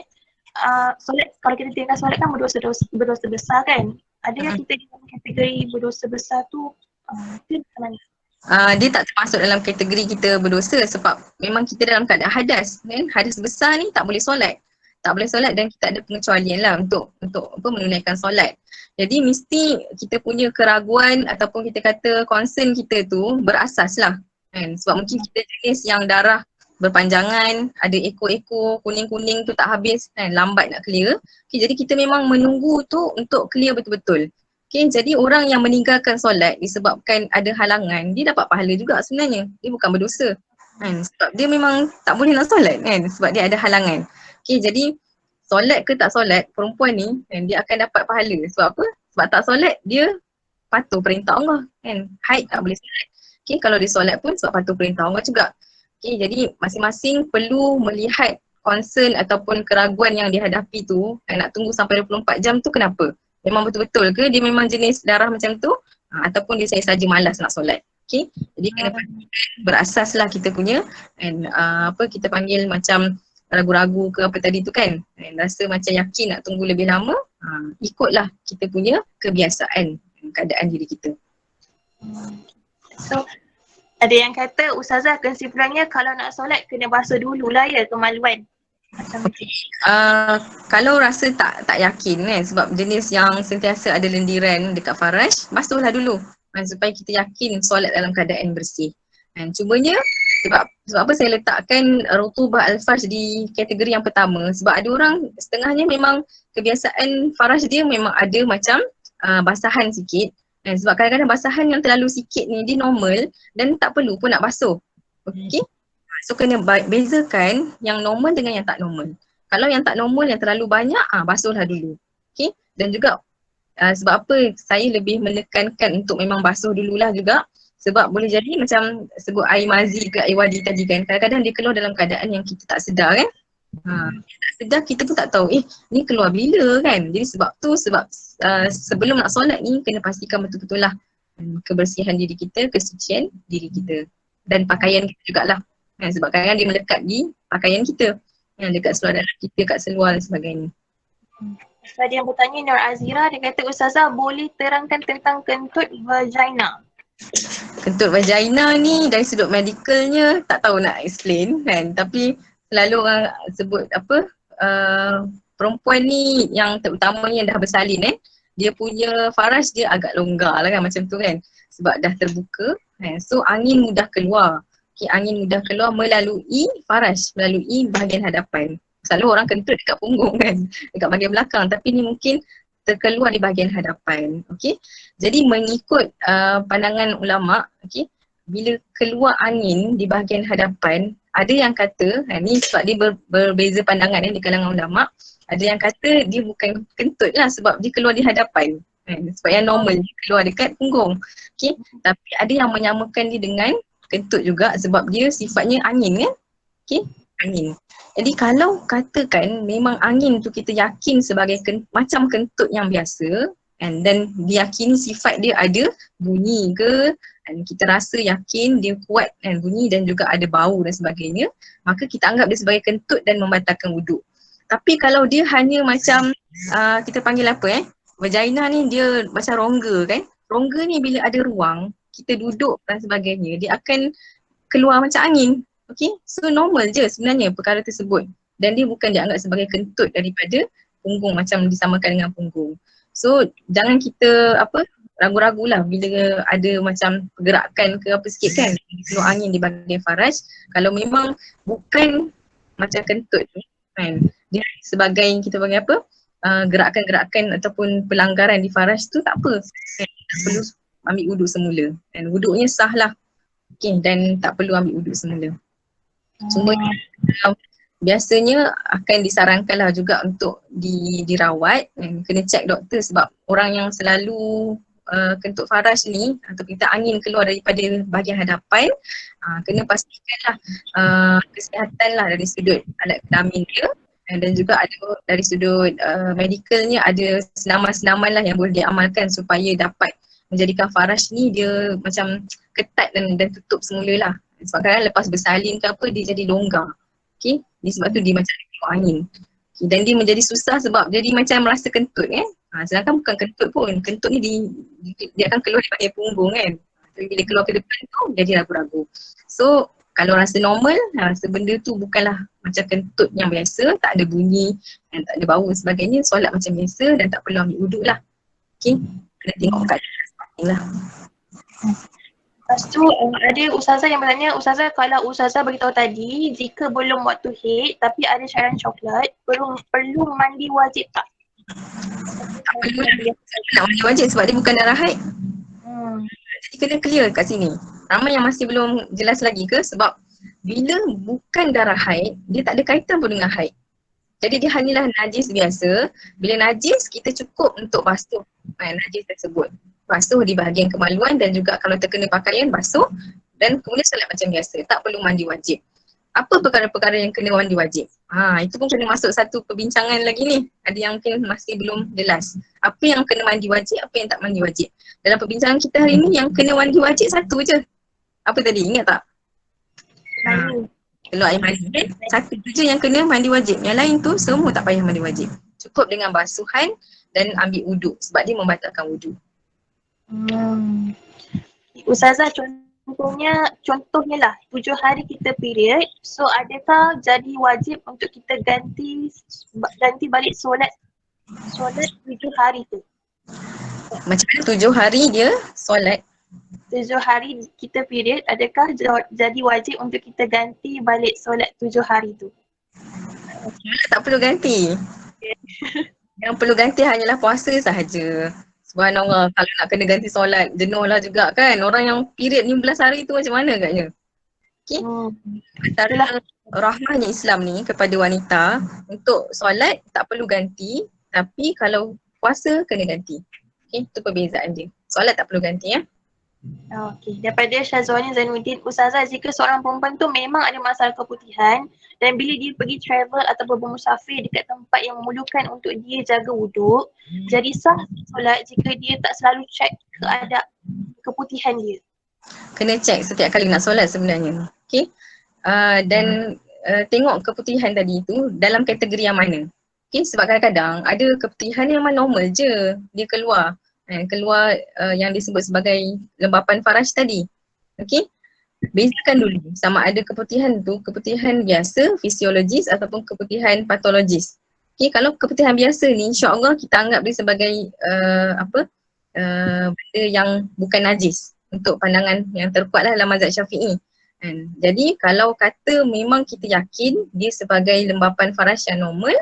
kalau kita tinggal solat kan berdosa besar kan, adakah kita dalam kategori berdosa besar tu, itu macam mana?
dia tak termasuk dalam kategori kita berdosa sebab memang kita dalam keadaan hadas kan. Hadas besar ni tak boleh solat. Tak boleh solat dan kita ada pengecualian lah untuk apa menunaikan solat. Jadi mesti kita punya keraguan ataupun kita kata concern kita tu berasas lah kan. Sebab mungkin kita jenis yang darah berpanjangan, ada ekor-ekor kuning-kuning tu tak habis kan, lambat nak clear. Okay, jadi kita memang menunggu tu untuk clear betul-betul. Okay, jadi orang yang meninggalkan solat disebabkan ada halangan, dia dapat pahala juga sebenarnya. Dia bukan berdosa kan, sebab dia memang tak boleh nak solat kan, sebab dia ada halangan. Okay, jadi solat ke tak solat, perempuan ni kan, dia akan dapat pahala. Sebab apa? Sebab tak solat, dia patuh perintah Allah kan. Haid tak boleh solat. Okay, kalau dia solat pun sebab patuh perintah Allah juga. Okay, jadi masing-masing perlu melihat concern ataupun keraguan yang dihadapi tu, kan, nak tunggu sampai 24 jam tu kenapa? Memang betul-betul ke dia memang jenis darah macam tu? Ataupun dia saja malas nak solat. Okay, jadi kena pastikan berasaslah kita punya and kita panggil macam ragu-ragu ke apa tadi tu kan, and rasa macam yakin nak tunggu lebih lama, ikutlah kita punya kebiasaan keadaan diri kita.
So ada yang kata Ustazah kesimpulannya kalau nak solat kena basuh dululah ya, kemaluan.
Kalau rasa tak yakin kan, sebab jenis yang sentiasa ada lendiran dekat faraj, basuhlah dulu supaya kita yakin solat dalam keadaan bersih. Dan cumanya sebab apa saya letakkan rutubah al-farj di kategori yang pertama, sebab ada orang setengahnya memang kebiasaan faraj dia memang ada macam basahan sikit. Sebab kadang-kadang basahan yang terlalu sikit ni dia normal dan tak perlu pun nak basuh. Okay, so kena bezakan yang normal dengan yang tak normal. Kalau yang tak normal yang terlalu banyak, basuhlah dulu. Okay, dan juga sebab apa saya lebih menekankan untuk memang basuh dululah juga, sebab boleh jadi macam sebut air mazi ke air wadi tadi kan, kadang-kadang dia keluar dalam keadaan yang kita tak sedar kan. Tak sedar, kita pun tak tahu ni keluar bila kan. Jadi sebab tu sebelum nak solat ni kena pastikan betul-betul lah kebersihan diri kita, kesucian diri kita dan pakaian kita jugalah. Sebab kadang-kadang dia melekat di pakaian kita, dekat seluar dalam kita, kat seluar dan sebagainya.
So ada yang bertanya, Nur Azira, dia kata Ustazah boleh terangkan tentang kentut vagina?
Kentut vagina ni dari sudut medikalnya tak tahu nak explain kan, tapi selalu orang sebut perempuan ni yang terutamanya yang dah bersalin dia punya faraj dia agak longgar lah kan, macam tu kan, sebab dah terbuka kan, so angin mudah keluar. Okay, angin mudah keluar melalui faraj, melalui bahagian hadapan. Selalu orang kentut dekat punggung kan, dekat bahagian belakang, tapi ni mungkin terkeluar di bahagian hadapan. Okay, jadi mengikut pandangan ulama, okay, bila keluar angin di bahagian hadapan, ada yang kata, ni sebab dia berbeza pandangan di kalangan ulama, ada yang kata dia bukan kentut lah sebab dia keluar di hadapan, sebab yang normal dia keluar dekat punggung. Okay, tapi ada yang menyamakan dia dengan kentut juga sebab dia sifatnya angin kan. Okay, angin. Jadi kalau katakan memang angin tu kita yakin sebagai macam kentut yang biasa, dan diyakini sifat dia ada bunyi ke, dan kita rasa yakin dia kuat dan bunyi dan juga ada bau dan sebagainya, maka kita anggap dia sebagai kentut dan membatalkan wuduk. Tapi kalau dia hanya macam kita panggil vagina ni dia macam rongga kan. Rongga ni bila ada ruang, kita duduk dan sebagainya, dia akan keluar macam angin. Okay, so normal je sebenarnya perkara tersebut, dan dia bukan dianggap sebagai kentut daripada punggung macam disamakan dengan punggung. So jangan kita ragu-ragulah bila ada macam pergerakan ke apa sikit kan, keluar angin di bahagian faraj. Kalau memang bukan macam kentut kan, dia sebagai kita panggil gerakan-gerakan ataupun pelanggaran di faraj tu, tak apa, tak perlu ambil wuduk semula, dan wuduknya sah lah. Okay, dan tak perlu ambil wuduk semula. Cuma biasanya akan disarankanlah juga untuk dirawat, kena cek doktor, sebab orang yang selalu kentut faraj ni atau kita angin keluar daripada bahagian hadapan, kena pastikanlah kesihatan lah dari sudut alat kelamin dia, dan juga ada dari sudut medikalnya ada senaman-senaman lah yang boleh diamalkan supaya dapat menjadikan faraj ni dia macam ketat dan tutup semula lah. Sebab kadang lepas bersalin ke apa dia jadi longgar. Okay, sebab tu dia macam keluar angin. Okay, dan dia menjadi susah sebab jadi macam merasa kentut kan. Sedangkan bukan kentut pun, kentut ni dia akan keluar di bahagian punggung kan. Tapi bila keluar ke depan tu jadi ragu-ragu. So kalau rasa normal, rasa benda tu bukanlah macam kentut yang biasa, tak ada bunyi dan tak ada bau dan sebagainya, solat macam biasa dan tak perlu ambil wuduk lah. Okay, kena tengok keadaan lah.
Lepas tu ada ustazah yang bertanya, ustazah kalau ustazah beritahu tadi jika belum waktu haid tapi ada cairan coklat, perlu mandi wajib tak?
Tak perlu lah. Nak mandi wajib sebab dia bukan darah haid. Jadi kena clear kat sini. Ramai yang masih belum jelas lagi ke sebab bila bukan darah haid, dia tak ada kaitan pun dengan haid. Jadi dia hanyalah najis biasa. Bila najis, kita cukup untuk basuh najis tersebut. Basuh di bahagian kemaluan dan juga kalau terkena pakaian, basuh dan kemudian solat macam biasa. Tak perlu mandi wajib. Apa perkara-perkara yang kena mandi wajib? Itu pun kena masuk satu perbincangan lagi ni. Ada yang mungkin masih belum jelas. Apa yang kena mandi wajib, apa yang tak mandi wajib. Dalam perbincangan kita hari ni yang kena mandi wajib satu je. Apa tadi? Ingat tak? Keluar air mani kan? Satu je yang kena mandi wajib. Yang lain tu semua tak payah mandi wajib. Cukup dengan basuhan dan ambil wuduk sebab dia membatalkan wuduk.
Ustazah contohnya lah 7 hari kita period, so adakah jadi wajib untuk kita ganti balik solat 7 hari tu?
Macam mana 7 hari dia solat?
7 hari kita period, adakah jadi wajib untuk kita ganti balik solat 7 hari tu?
Tak perlu ganti. Yang perlu ganti hanyalah puasa sahaja. Subhanallah, kalau nak kena ganti solat, jenuh lah juga kan. Orang yang period 15 hari tu macam mana agaknya? Okay. Antara rahmahnya Islam ni kepada wanita, untuk solat tak perlu ganti, tapi kalau puasa kena ganti. Okay, itu perbezaan dia. Solat tak perlu ganti ya.
Okey, daripada Syazwani Zainuddin, ustazah jika seorang perempuan tu memang ada masalah keputihan dan bila dia pergi travel ataupun bermusafir dekat tempat yang memerlukan untuk dia jaga wuduk, jadi sah solat jika dia tak selalu check keadaan keputihan dia.
Kena check setiap kali nak solat sebenarnya. Okay. Dan tengok keputihan tadi tu dalam kategori yang mana. Okay, sebab kadang-kadang ada keputihan yang memang normal je dia keluar. Yang disebut sebagai lembapan faraj tadi. Okey. Bezakan dulu sama ada keputihan tu keputihan biasa, fisiologis ataupun keputihan patologis. Okey, kalau keputihan biasa ni insya-Allah kita anggap dia sebagai benda yang bukan najis untuk pandangan yang terkuat lah dalam mazhab Syafi'i. Jadi kalau kata memang kita yakin dia sebagai lembapan faraj yang normal,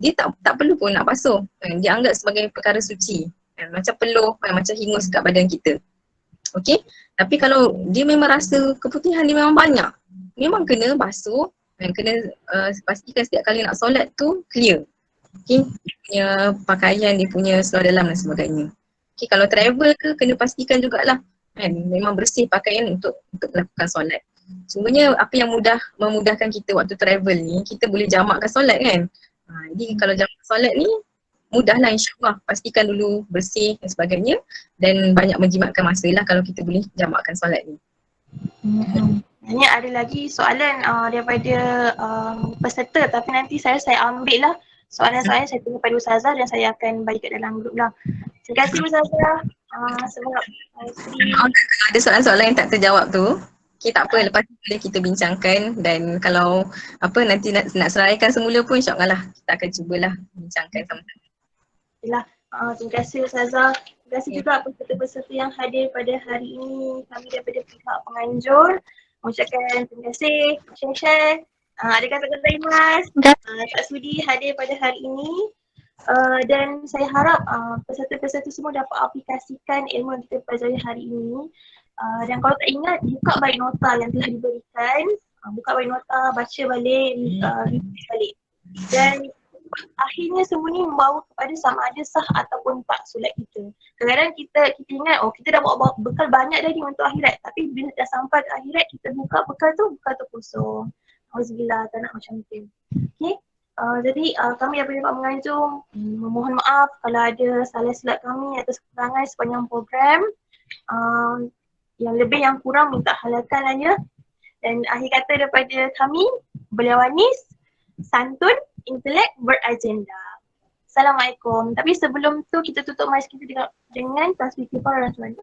dia tak perlu pun nak basuh. Dia anggap sebagai perkara suci. Macam peluh, macam hingus kat badan kita. Okey, tapi kalau dia memang rasa keputihan dia memang banyak, memang kena basuh dan kena pastikan setiap kali nak solat tu clear. Okey, dia punya pakaian, dia punya seluar dalam dan sebagainya. Okey, kalau travel ke kena pastikan jugalah memang bersih pakaian untuk melakukan solat. Semuanya apa yang memudahkan kita waktu travel ni, kita boleh jamakkan solat kan. Jadi kalau jamak solat ni mudahlah insyaAllah, pastikan dulu bersih dan sebagainya dan banyak menjimatkan masa lah kalau kita boleh jamakkan solat ni.
Ini ada lagi soalan daripada peserta tapi nanti saya ambil lah soalan-soalan saya tanya pada Ustazah dan saya akan bagi kat dalam grup lah. Terima kasih Ustazah sebab
ada soalan-soalan yang tak terjawab tu, okay, tak apa, lepas tu boleh kita bincangkan dan kalau nanti nak seraikan semula pun insyaAllah lah kita akan cubalah bincangkan sama-sama.
Terima kasih Ustazah. Terima kasih juga peserta-peserta yang hadir pada hari ini. Kami daripada pihak penganjur mengucapkan terima kasih, share. Ada kata-kata mas, tak sudi hadir pada hari ini. Dan saya harap peserta-peserta semua dapat aplikasikan ilmu yang kita pelajari hari ini. Dan kalau tak ingat, buka baik nota yang telah diberikan. Buka baik nota, baca balik, review balik. Dan akhirnya semua ni membawa kepada sama ada sah ataupun tak solat kita. Kadang-kadang kita ingat kita dah bawa bekal banyak dah ni untuk akhirat, tapi bila dah sampai ke akhirat kita buka bekal tu kosong. Auzubillah, tak nak macam tu. Okay, jadi kami daripada Pak Menganjur memohon maaf kalau ada salah silap kami atau kekurangan sepanjang program. Yang lebih yang kurang minta halalkan aja. Dan akhir kata daripada kami, beliau Anis, santun, intelek, beragenda. Assalamualaikum. Tapi sebelum tu kita tutup majlis kita dengan tasbih kifarah dan